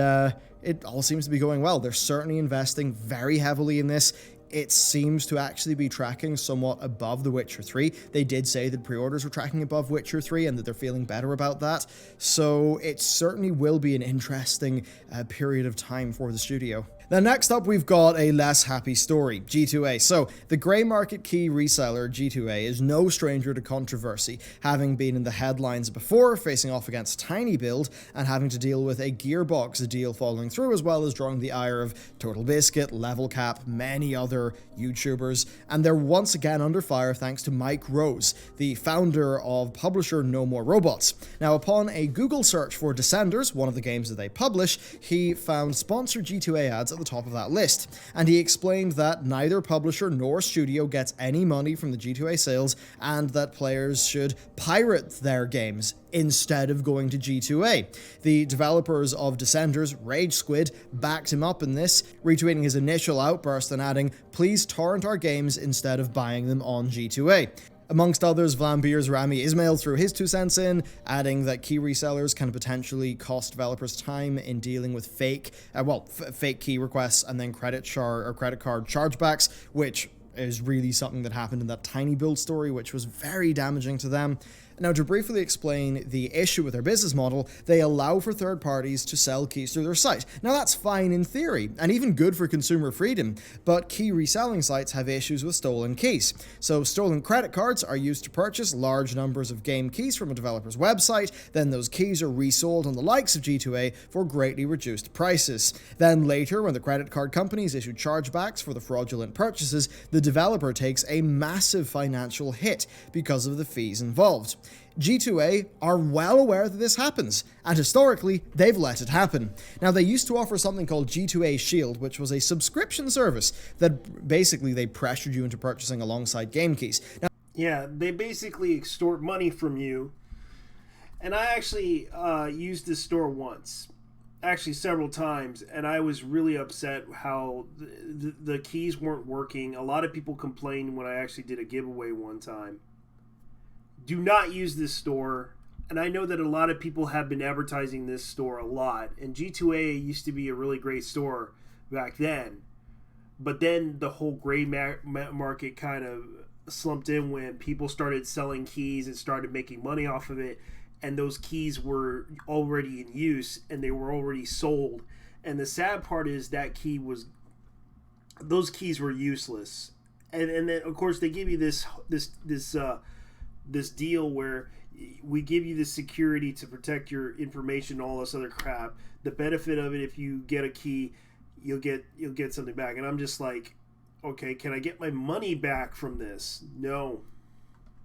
it all seems to be going well. They're certainly investing very heavily in this. It seems to actually be tracking somewhat above The Witcher 3. They did say that pre-orders were tracking above Witcher 3 and that they're feeling better about that. So it certainly will be an interesting period of time for the studio. Now, next up, we've got a less happy story, G2A. So, the grey market key reseller, G2A, is no stranger to controversy, having been in the headlines before, facing off against TinyBuild, and having to deal with a Gearbox deal falling through, as well as drawing the ire of Total Biscuit, Level Cap, many other YouTubers, and they're once again under fire thanks to Mike Rose, the founder of publisher No More Robots. Now, upon a Google search for Descenders, one of the games that they publish, he found sponsored G2A ads at the top of that list, and he explained that neither publisher nor studio gets any money from the G2A sales, and that players should pirate their games instead of going to G2A. The developers of Descenders, Rage Squid, backed him up in this, retweeting his initial outburst and adding, "Please torrent our games instead of buying them on G2A." Amongst others, Vlambeer's Rami Ismail threw his 2 cents in, adding that key resellers can potentially cost developers time in dealing with fake key requests and then credit card chargebacks, which is really something that happened in that TinyBuild story, which was very damaging to them. Now, to briefly explain the issue with their business model, they allow for third parties to sell keys through their site. Now, that's fine in theory, and even good for consumer freedom, but key reselling sites have issues with stolen keys. So, stolen credit cards are used to purchase large numbers of game keys from a developer's website, then those keys are resold on the likes of G2A for greatly reduced prices. Then later, when the credit card companies issue chargebacks for the fraudulent purchases, the developer takes a massive financial hit because of the fees involved. G2A are well aware that this happens, and historically, they've let it happen. Now, they used to offer something called G2A Shield, which was a subscription service that basically they pressured you into purchasing alongside game keys. Now, yeah, they basically extort money from you, and I actually used this store once. Actually several times, and I was really upset how the keys weren't working. A lot of people complained when I actually did a giveaway one time. Do not use this store. and I know that a lot of people have been advertising this store a lot, and G2A used to be a really great store back then, but then the whole gray market kind of slumped in when people started selling keys and started making money off of it, and those keys were already in use and they were already sold. And the sad part is that those keys were useless. And then of course they give you this deal where we give you the security to protect your information, all this other crap. The benefit of it, if you get a key, you'll get something back. And I'm just like, okay, can I get my money back from this? No,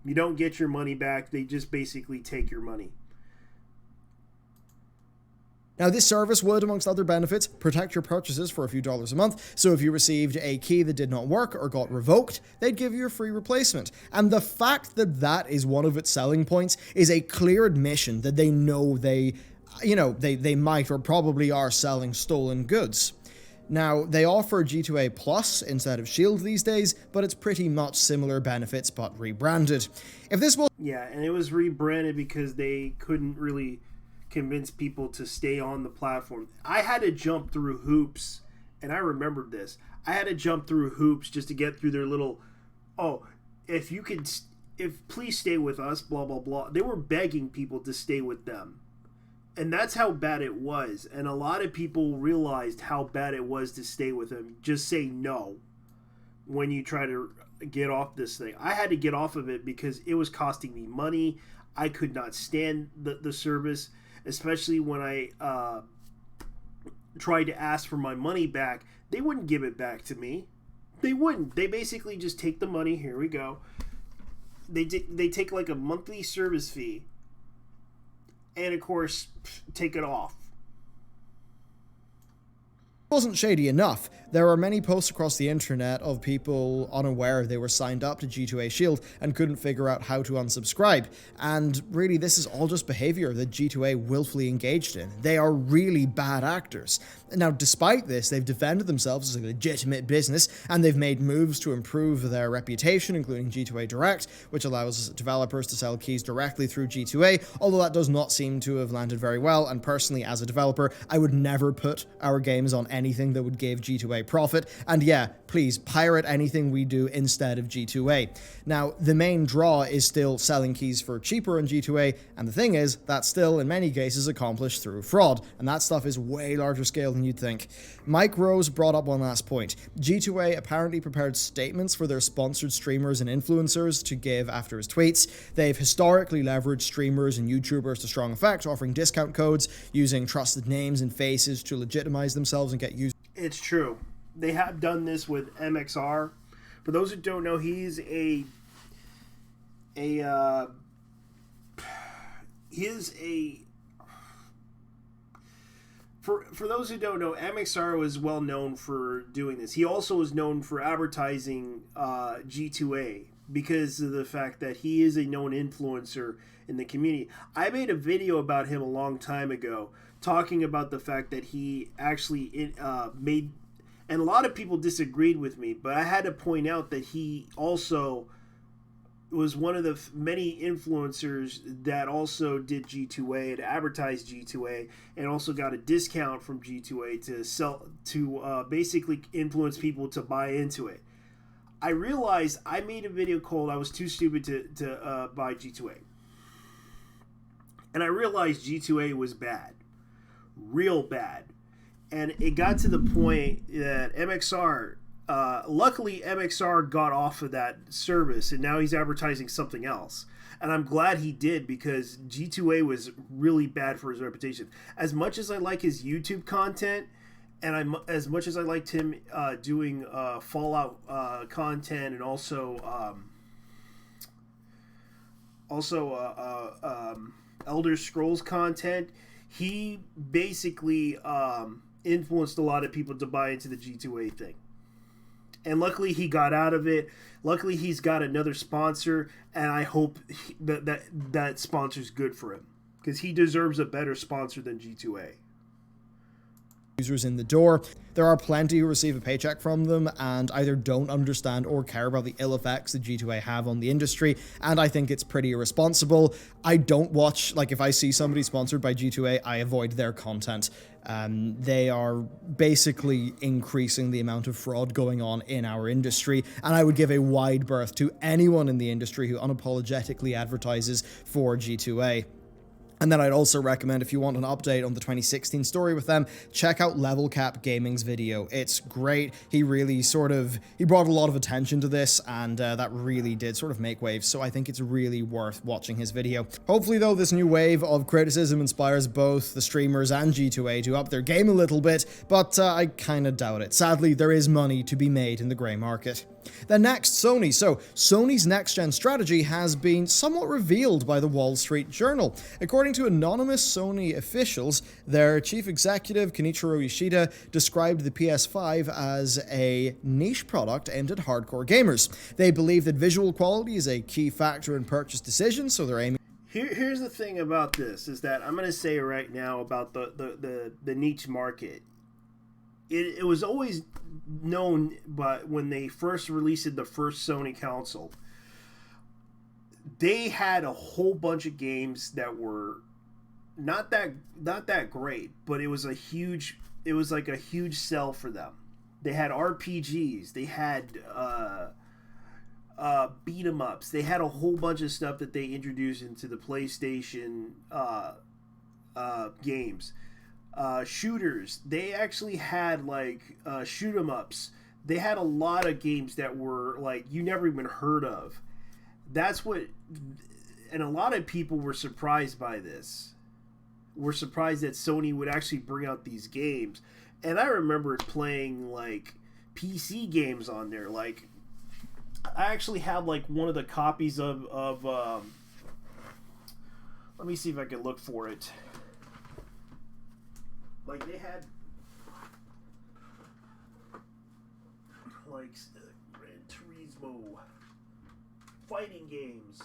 you don't get your money back. They just basically take your money. Now, this service would, amongst other benefits, protect your purchases for a few dollars a month, so if you received a key that did not work or got revoked, they'd give you a free replacement. And the fact that that is one of its selling points is a clear admission that they know they might or probably are selling stolen goods. Now, they offer G2A Plus instead of Shield these days, but it's pretty much similar benefits but rebranded. If this was... Yeah, and it was rebranded because they couldn't really convince people to stay on the platform. I had to jump through hoops, and I remembered this. I had to jump through hoops just to get through their little, please stay with us, blah, blah, blah. They were begging people to stay with them. And that's how bad it was. And a lot of people realized how bad it was to stay with them. Just say no when you try to get off this thing. I had to get off of it because it was costing me money. I could not stand the service, especially when I tried to ask for my money back. They wouldn't give it back to me. They wouldn't. They basically just take the money. Here we go. They take like a monthly service fee, and of course, take it off. Wasn't shady enough. There are many posts across the internet of people unaware they were signed up to G2A Shield and couldn't figure out how to unsubscribe. And really, this is all just behavior that G2A willfully engaged in. They are really bad actors. Now, despite this, they've defended themselves as a legitimate business, and they've made moves to improve their reputation, including G2A Direct, which allows developers to sell keys directly through G2A, although that does not seem to have landed very well, and personally, as a developer, I would never put our games on anything that would give G2A profit, and yeah, please pirate anything we do instead of G2A. Now, the main draw is still selling keys for cheaper on G2A, and the thing is, that's still in many cases accomplished through fraud, and that stuff is way larger scale than you'd think. Mike Rose brought up one last point. G2A apparently prepared statements for their sponsored streamers and influencers to give after his tweets. They've historically leveraged streamers and YouTubers to strong effect, offering discount codes, using trusted names and faces to legitimize themselves and get users. It's true. They have done this with MXR. For those who don't know, he's For those who don't know, MXR was well known for doing this. He also was known for advertising G2A because of the fact that he is a known influencer in the community. I made a video about him a long time ago talking about the fact that he actually made, and a lot of people disagreed with me, but I had to point out that he also was one of the many influencers that also did G2A and advertised G2A, and also got a discount from G2A to sell to basically influence people to buy into it. I realized I made a video called I was too stupid to buy G2A, and I realized G2A was bad, real bad, and it got to the point that MXR. Luckily, MXR got off of that service, and now he's advertising something else. And I'm glad he did, because G2A was really bad for his reputation. As much as I like his YouTube content, and as much as I liked him doing Fallout content and also Elder Scrolls content, he basically influenced a lot of people to buy into the G2A thing. And luckily he got out of it. Luckily he's got another sponsor, and I hope that sponsor's good for him, because he deserves a better sponsor than G2A. users in the door. There are plenty who receive a paycheck from them and either don't understand or care about the ill effects that G2A have on the industry, and I think it's pretty irresponsible. I don't watch, like, if I see somebody sponsored by G2A, I avoid their content. They are basically increasing the amount of fraud going on in our industry, and I would give a wide berth to anyone in the industry who unapologetically advertises for G2A. And then I'd also recommend, if you want an update on the 2016 story with them, check out Level Cap Gaming's video. It's great. He brought a lot of attention to this, and that really did sort of make waves, so I think it's really worth watching his video. Hopefully, though, this new wave of criticism inspires both the streamers and G2A to up their game a little bit, but I kind of doubt it. Sadly, there is money to be made in the grey market. Then next, Sony. So, Sony's next-gen strategy has been somewhat revealed by the Wall Street Journal. According to anonymous Sony officials, their chief executive, Kenichiro Yoshida, described the PS5 as a niche product aimed at hardcore gamers. They believe that visual quality is a key factor in purchase decisions, so they're aiming... Here's the thing about this, is that I'm going to say right now about the niche market. It was always known, but when they first released the first Sony console, they had a whole bunch of games that were not that great, but it was like a huge sell for them. They had RPGs, they had beat 'em ups, they had a whole bunch of stuff that they introduced into the PlayStation games. Shooters, they actually had like shoot 'em ups. They had a lot of games that were like you never even heard of. That's what, and a lot of people were surprised by this. Were surprised that Sony would actually bring out these games. And I remember playing like PC games on there. Like I actually have like one of the copies of let me see if I can look for it. Like they had like Gran Turismo, fighting games,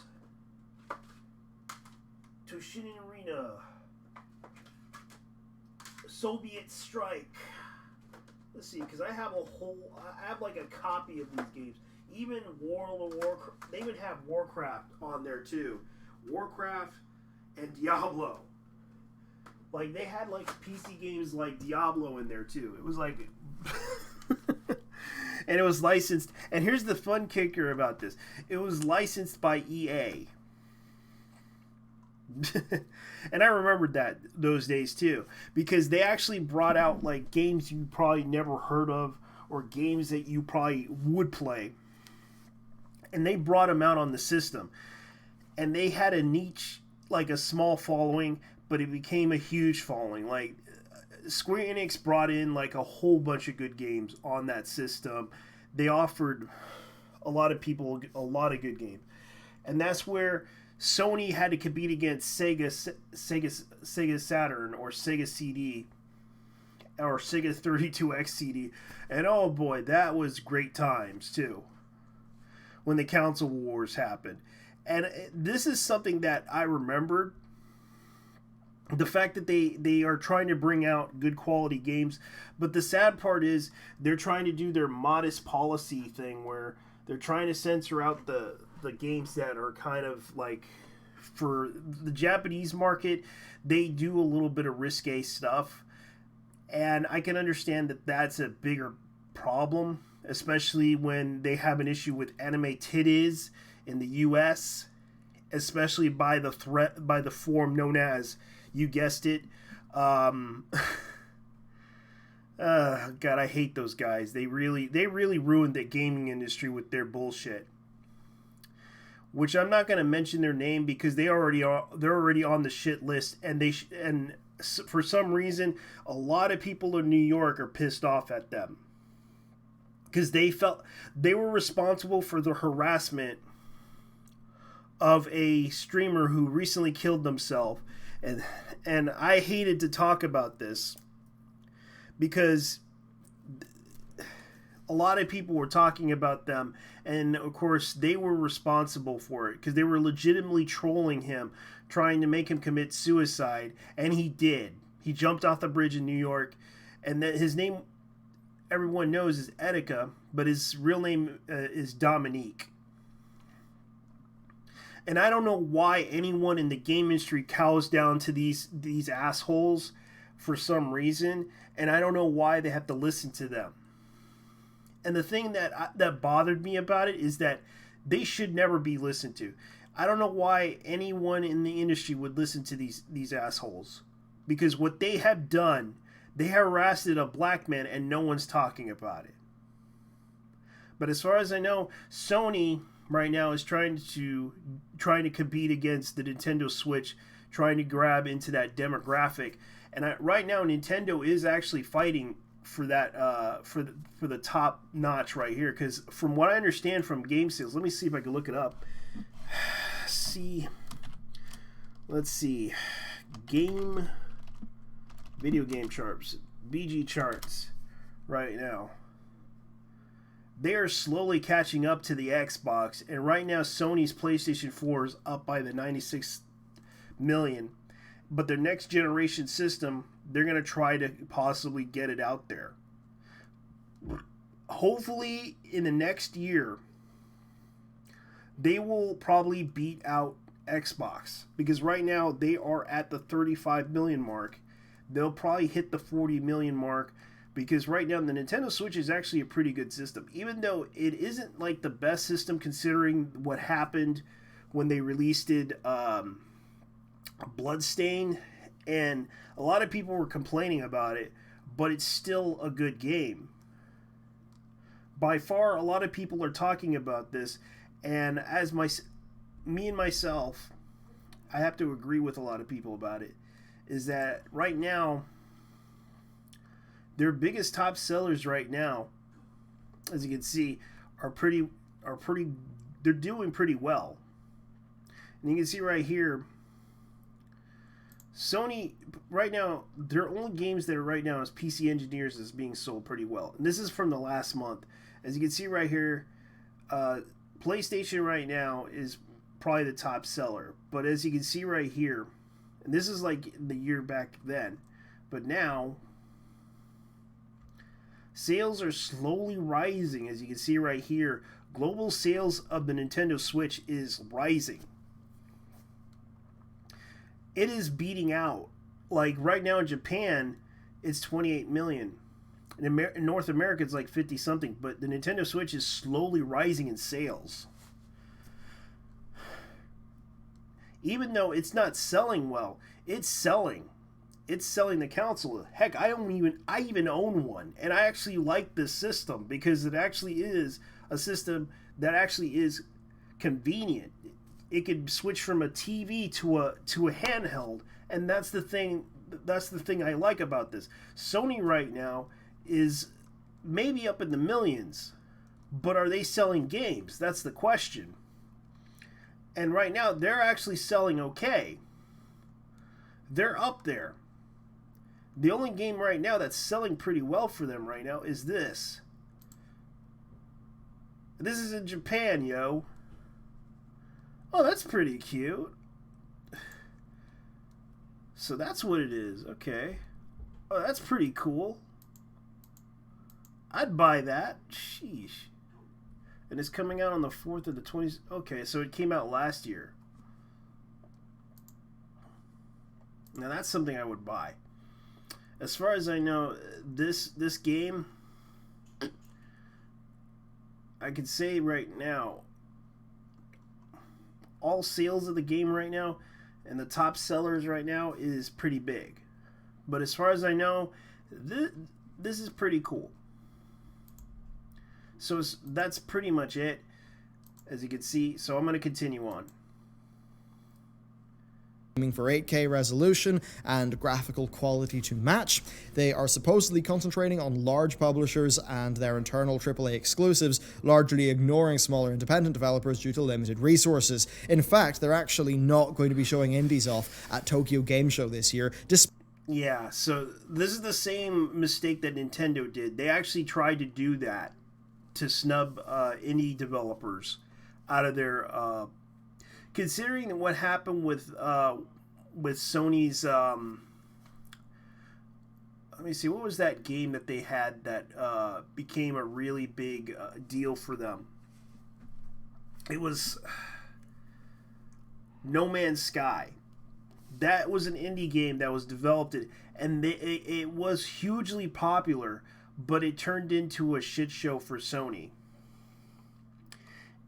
Toshinden Arena, Soviet Strike. Let's see, because I have like a copy of these games. Even World of Warcraft, they even have Warcraft on there too. Warcraft and Diablo. Like, they had, like, PC games like Diablo in there, too. It was, like... and it was licensed... And here's the fun kicker about this. It was licensed by EA. And I remembered those days, too. Because they actually brought out, like, games you probably never heard of, or games that you probably would play. And they brought them out on the system. And they had a niche, like a small following, but it became a huge following. Like, Square Enix brought in like a whole bunch of good games on that system. They offered a lot of people a lot of good games. And that's where Sony had to compete against Sega Saturn or Sega CD or Sega 32X CD. And oh boy, that was great times too, when the console wars happened. And this is something that I remembered. The fact that they are trying to bring out good quality games, but the sad part is they're trying to do their modest policy thing where they're trying to censor out the games that are kind of like, for the Japanese market, they do a little bit of risque stuff, and I can understand that that's a bigger problem, especially when they have an issue with anime titties in the US, especially by the form known as, you guessed it, God, I hate those guys. They really ruined the gaming industry with their bullshit. Which I'm not going to mention their name because they're already on the shit list, and for some reason a lot of people in New York are pissed off at them because they felt they were responsible for the harassment of a streamer who recently killed themselves. And I hated to talk about this because a lot of people were talking about them, and of course they were responsible for it because they were legitimately trolling him, trying to make him commit suicide, and he did. He jumped off the bridge in New York, and that his name everyone knows is Etika, but his real name is Dominique. And I don't know why anyone in the game industry cows down to these assholes for some reason, and I don't know why they have to listen to them. And the thing that bothered me about it is that they should never be listened to. I don't know why anyone in the industry would listen to these assholes, because what they have done, they harassed a black man and no one's talking about it. But as far as I know, Sony right now is trying to compete against the Nintendo Switch, trying to grab into that demographic. And right now, Nintendo is actually fighting for that for the top notch right here. Because from what I understand from game sales, let me see if I can look it up. Let's see, video game charts, BG charts right now. They are slowly catching up to the Xbox, and right now Sony's PlayStation 4 is up by the 96 million. But their next generation system, they're going to try to possibly get it out there. Hopefully, in the next year, they will probably beat out Xbox, because right now they are at the 35 million mark. They'll probably hit the 40 million mark, because right now the Nintendo Switch is actually a pretty good system, even though it isn't like the best system considering what happened when they released it, Bloodstain, and a lot of people were complaining about it, but it's still a good game. By far, a lot of people are talking about this, and as me and myself, I have to agree with a lot of people about it, is that right now, their biggest top sellers right now, as you can see, they're doing pretty well. And you can see right here, Sony, right now, their only games that are right now is PC Engineers is being sold pretty well. And this is from the last month. As you can see right here, PlayStation right now is probably the top seller. But as you can see right here, and this is like the year back then, but now sales are slowly rising. As you can see right here, global sales of the Nintendo Switch is rising. It is beating out, like right now in Japan, it's 28 million. In North America, it's like 50 something, but the Nintendo Switch is slowly rising in sales. Even though it's not selling well, it's selling. It's selling the console. Heck, I even own one, and I actually like this system because it actually is a system that actually is convenient. It could switch from a TV to a handheld, and that's the thing I like about this. Sony right now is maybe up in the millions, but are they selling games? That's the question. And right now, they're actually selling okay. They're up there. The only game right now that's selling pretty well for them right now is this. This is in Japan, yo. Oh, that's pretty cute. So that's what it is. Okay. Oh, that's pretty cool. I'd buy that. Sheesh. And it's coming out on the 4th of the 20th. Okay, so it came out last year. Now that's something I would buy. As far as I know, this game, I could say right now, all sales of the game right now and the top sellers right now is pretty big. But as far as I know, this is pretty cool. So that's pretty much it, as you can see. So I'm going to continue on. Aiming for 8K resolution and graphical quality to match. They are supposedly concentrating on large publishers and their internal AAA exclusives, largely ignoring smaller independent developers due to limited resources. In fact, they're actually not going to be showing indies off at Tokyo Game Show this year. Yeah, so this is the same mistake that Nintendo did. They actually tried to do that to snub indie developers out of their considering what happened with Sony's let me see, what was that game that they had that became a really big deal for them? It was No Man's Sky. That was an indie game that was developed, and it was hugely popular, but it turned into a shit show for Sony.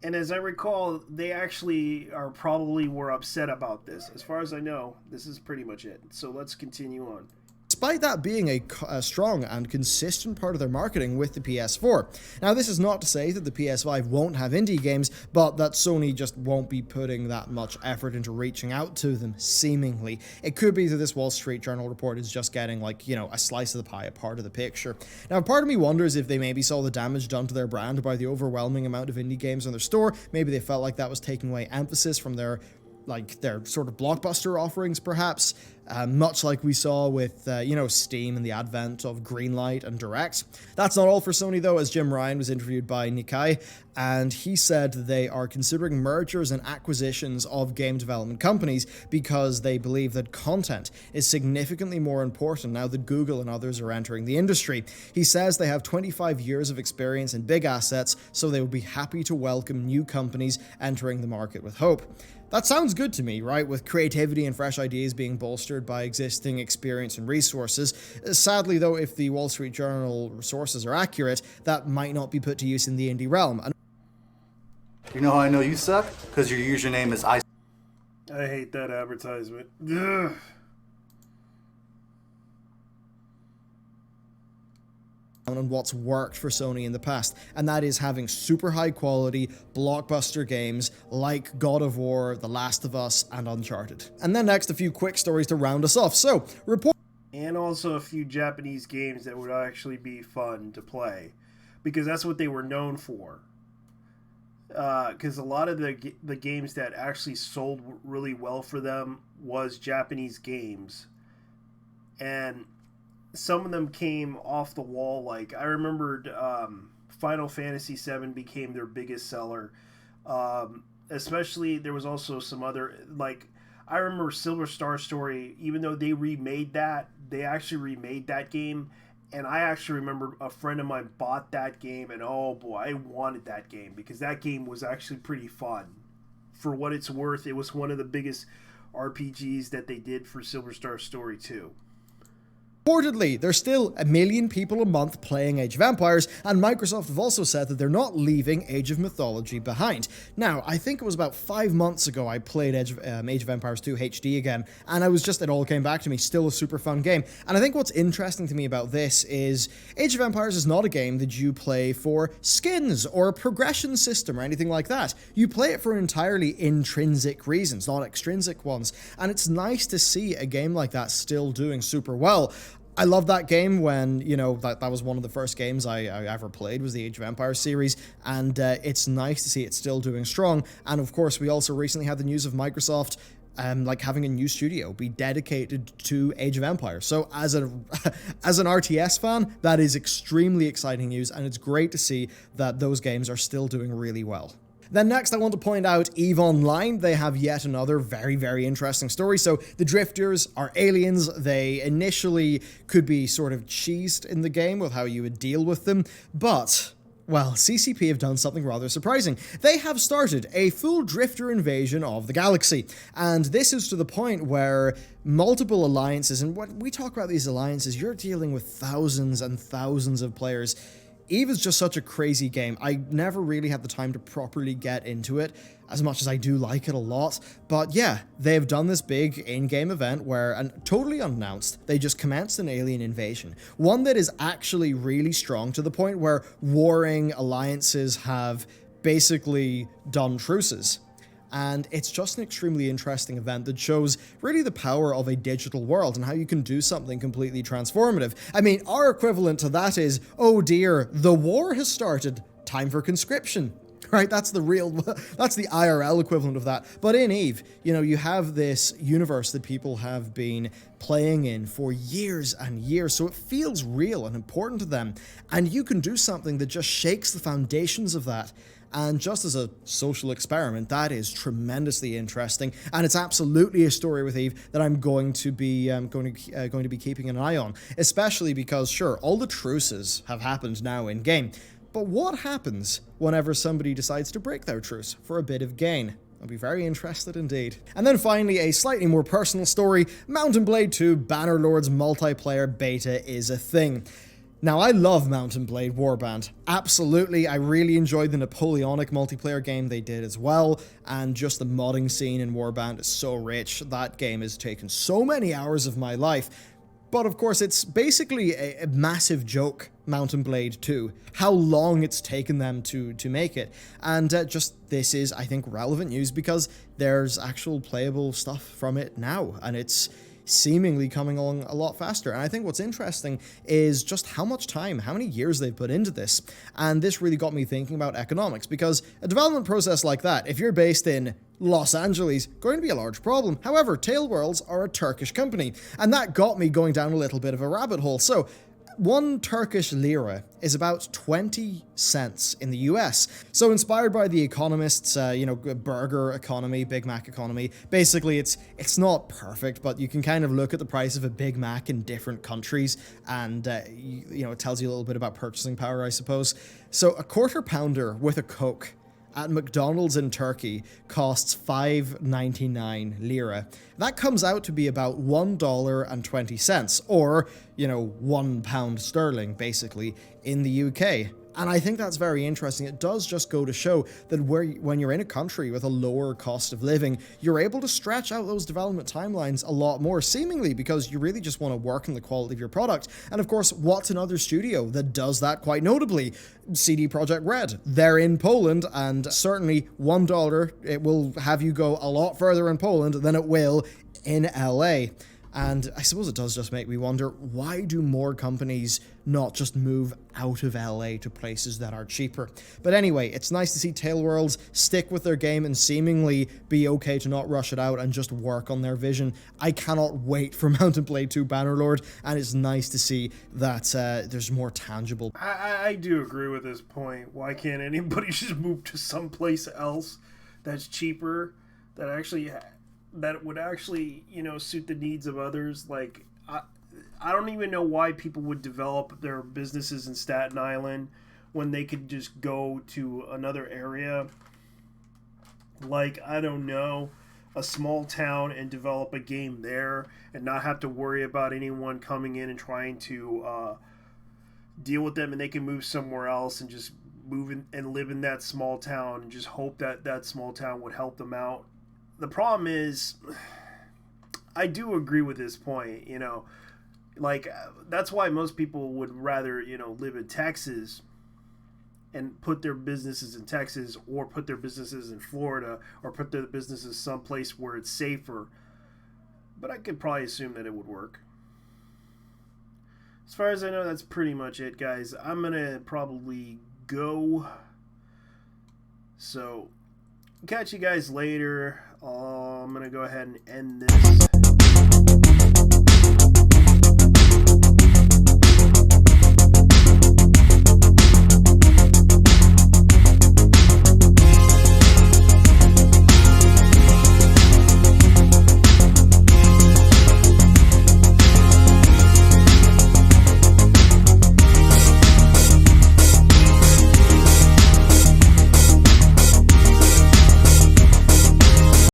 And as I recall, they actually were upset about this. As far as I know, this is pretty much it. So let's continue on. Despite that being a strong and consistent part of their marketing with the PS4. Now, this is not to say that the PS5 won't have indie games, but that Sony just won't be putting that much effort into reaching out to them, seemingly. It could be that this Wall Street Journal report is just getting, like, you know, a slice of the pie, a part of the picture. Now, part of me wonders if they maybe saw the damage done to their brand by the overwhelming amount of indie games in their store. Maybe they felt like that was taking away emphasis from their sort of blockbuster offerings, perhaps, much like we saw with, Steam and the advent of Greenlight and Direct. That's not all for Sony, though, as Jim Ryan was interviewed by Nikkei, and he said they are considering mergers and acquisitions of game development companies because they believe that content is significantly more important now that Google and others are entering the industry. He says they have 25 years of experience in big assets, so they will be happy to welcome new companies entering the market with hope. That sounds good to me, right? With creativity and fresh ideas being bolstered by existing experience and resources. Sadly, though, if the Wall Street Journal sources are accurate, that might not be put to use in the indie realm. You know how I know you suck? Because your username is I hate that advertisement. Ugh. On what's worked for Sony in the past, and that is having super high quality blockbuster games like God of War, The Last of Us, and Uncharted. And then next, a few quick stories to round us off. So, and also a few Japanese games that would actually be fun to play, because that's what they were known for. Because a lot of the games that actually sold really well for them was Japanese games, and some of them came off the wall. Like, I remembered Final Fantasy VII became their biggest seller. Especially, there was also some other, like, I remember Silver Star Story, even though they actually remade that game. And I actually remember a friend of mine bought that game, and oh boy, I wanted that game because that game was actually pretty fun. For what it's worth, it was one of the biggest RPGs that they did for Silver Star Story 2. Reportedly, there's still 1 million people a month playing Age of Empires, and Microsoft have also said that they're not leaving Age of Mythology behind. Now, I think it was about 5 months ago I played Age of Empires 2 HD again, and it all came back to me, still a super fun game. And I think what's interesting to me about this is Age of Empires is not a game that you play for skins or a progression system or anything like that. You play it for entirely intrinsic reasons, not extrinsic ones, and it's nice to see a game like that still doing super well. I love that game when, that was one of the first games I ever played, was the Age of Empires series, and it's nice to see it still doing strong. And of course, we also recently had the news of Microsoft having a new studio be dedicated to Age of Empires. So as an RTS fan, that is extremely exciting news, and it's great to see that those games are still doing really well. Then next, I want to point out EVE Online. They have yet another very, very interesting story. So the Drifters are aliens. They initially could be sort of cheesed in the game with how you would deal with them, but well, CCP have done something rather surprising. They have started a full Drifter invasion of the galaxy, and this is to the point where multiple alliances, and when we talk about these alliances, you're dealing with thousands and thousands of players. EVE is just such a crazy game. I never really had the time to properly get into it, as much as I do like it a lot. But yeah, they've done this big in-game event where, and totally unannounced, they just commenced an alien invasion. One that is actually really strong, to the point where warring alliances have basically done truces. And it's just an extremely interesting event that shows really the power of a digital world and how you can do something completely transformative. I mean, our equivalent to that is, oh dear, the war has started, time for conscription. Right, that's the IRL equivalent of that. But in EVE, you have this universe that people have been playing in for years and years, so it feels real and important to them. And you can do something that just shakes the foundations of that. And just as a social experiment, that is tremendously interesting, and it's absolutely a story with Eve that I'm going to be going to be keeping an eye on, especially because sure, all the truces have happened now in game, but what happens whenever somebody decides to break their truce for a bit of gain? I'll be very interested indeed. And then finally, a slightly more personal story, Mount & Blade 2 Bannerlords multiplayer beta is a thing. Now, I love Mount & Blade Warband. Absolutely, I really enjoyed the Napoleonic multiplayer game they did as well, and just the modding scene in Warband is so rich. That game has taken so many hours of my life. But of course, it's basically a massive joke, Mount & Blade 2, how long it's taken them to make it. And just this is, I think, relevant news because there's actual playable stuff from it now, and it's seemingly coming along a lot faster. And I think what's interesting is just how much time, how many years they've put into this. And this really got me thinking about economics, because a development process like that, if you're based in Los Angeles, going to be a large problem. However, Tailworlds are a Turkish company, and that got me going down a little bit of a rabbit hole. So, 1 Turkish lira is about 20 cents in the US. So inspired by the economists, burger economy, Big Mac economy, basically it's not perfect, but you can kind of look at the price of a Big Mac in different countries, and it tells you a little bit about purchasing power, I suppose. So a quarter pounder with a Coke at McDonald's in Turkey costs 5.99 lira. That comes out to be about $1.20, or, £1 sterling, basically, in the UK. And I think that's very interesting. It does just go to show that when you're in a country with a lower cost of living, you're able to stretch out those development timelines a lot more, seemingly because you really just want to work on the quality of your product. And of course, what's another studio that does that quite notably? CD Projekt Red. They're in Poland, and certainly $1, it will have you go a lot further in Poland than it will in LA. And I suppose it does just make me wonder, why do more companies not just move out of LA to places that are cheaper? But anyway, it's nice to see Tailworlds stick with their game and seemingly be okay to not rush it out and just work on their vision. I cannot wait for Mount & Blade 2 Bannerlord, and it's nice to see that there's more tangible. I do agree with this point. Why can't anybody just move to someplace else that's cheaper, that would actually, suit the needs of others? Like, I don't even know why people would develop their businesses in Staten Island when they could just go to another area, like, I don't know, a small town, and develop a game there and not have to worry about anyone coming in and trying to deal with them, and they can move somewhere else and just move in and live in that small town and just hope that that small town would help them out. The problem is, I do agree with this point, that's why most people would rather, live in Texas and put their businesses in Texas, or put their businesses in Florida, or put their businesses someplace where it's safer. But I could probably assume that it would work. As far as I know, that's pretty much it, guys. I'm going to probably go. So, catch you guys later. I'm going to go ahead and end this.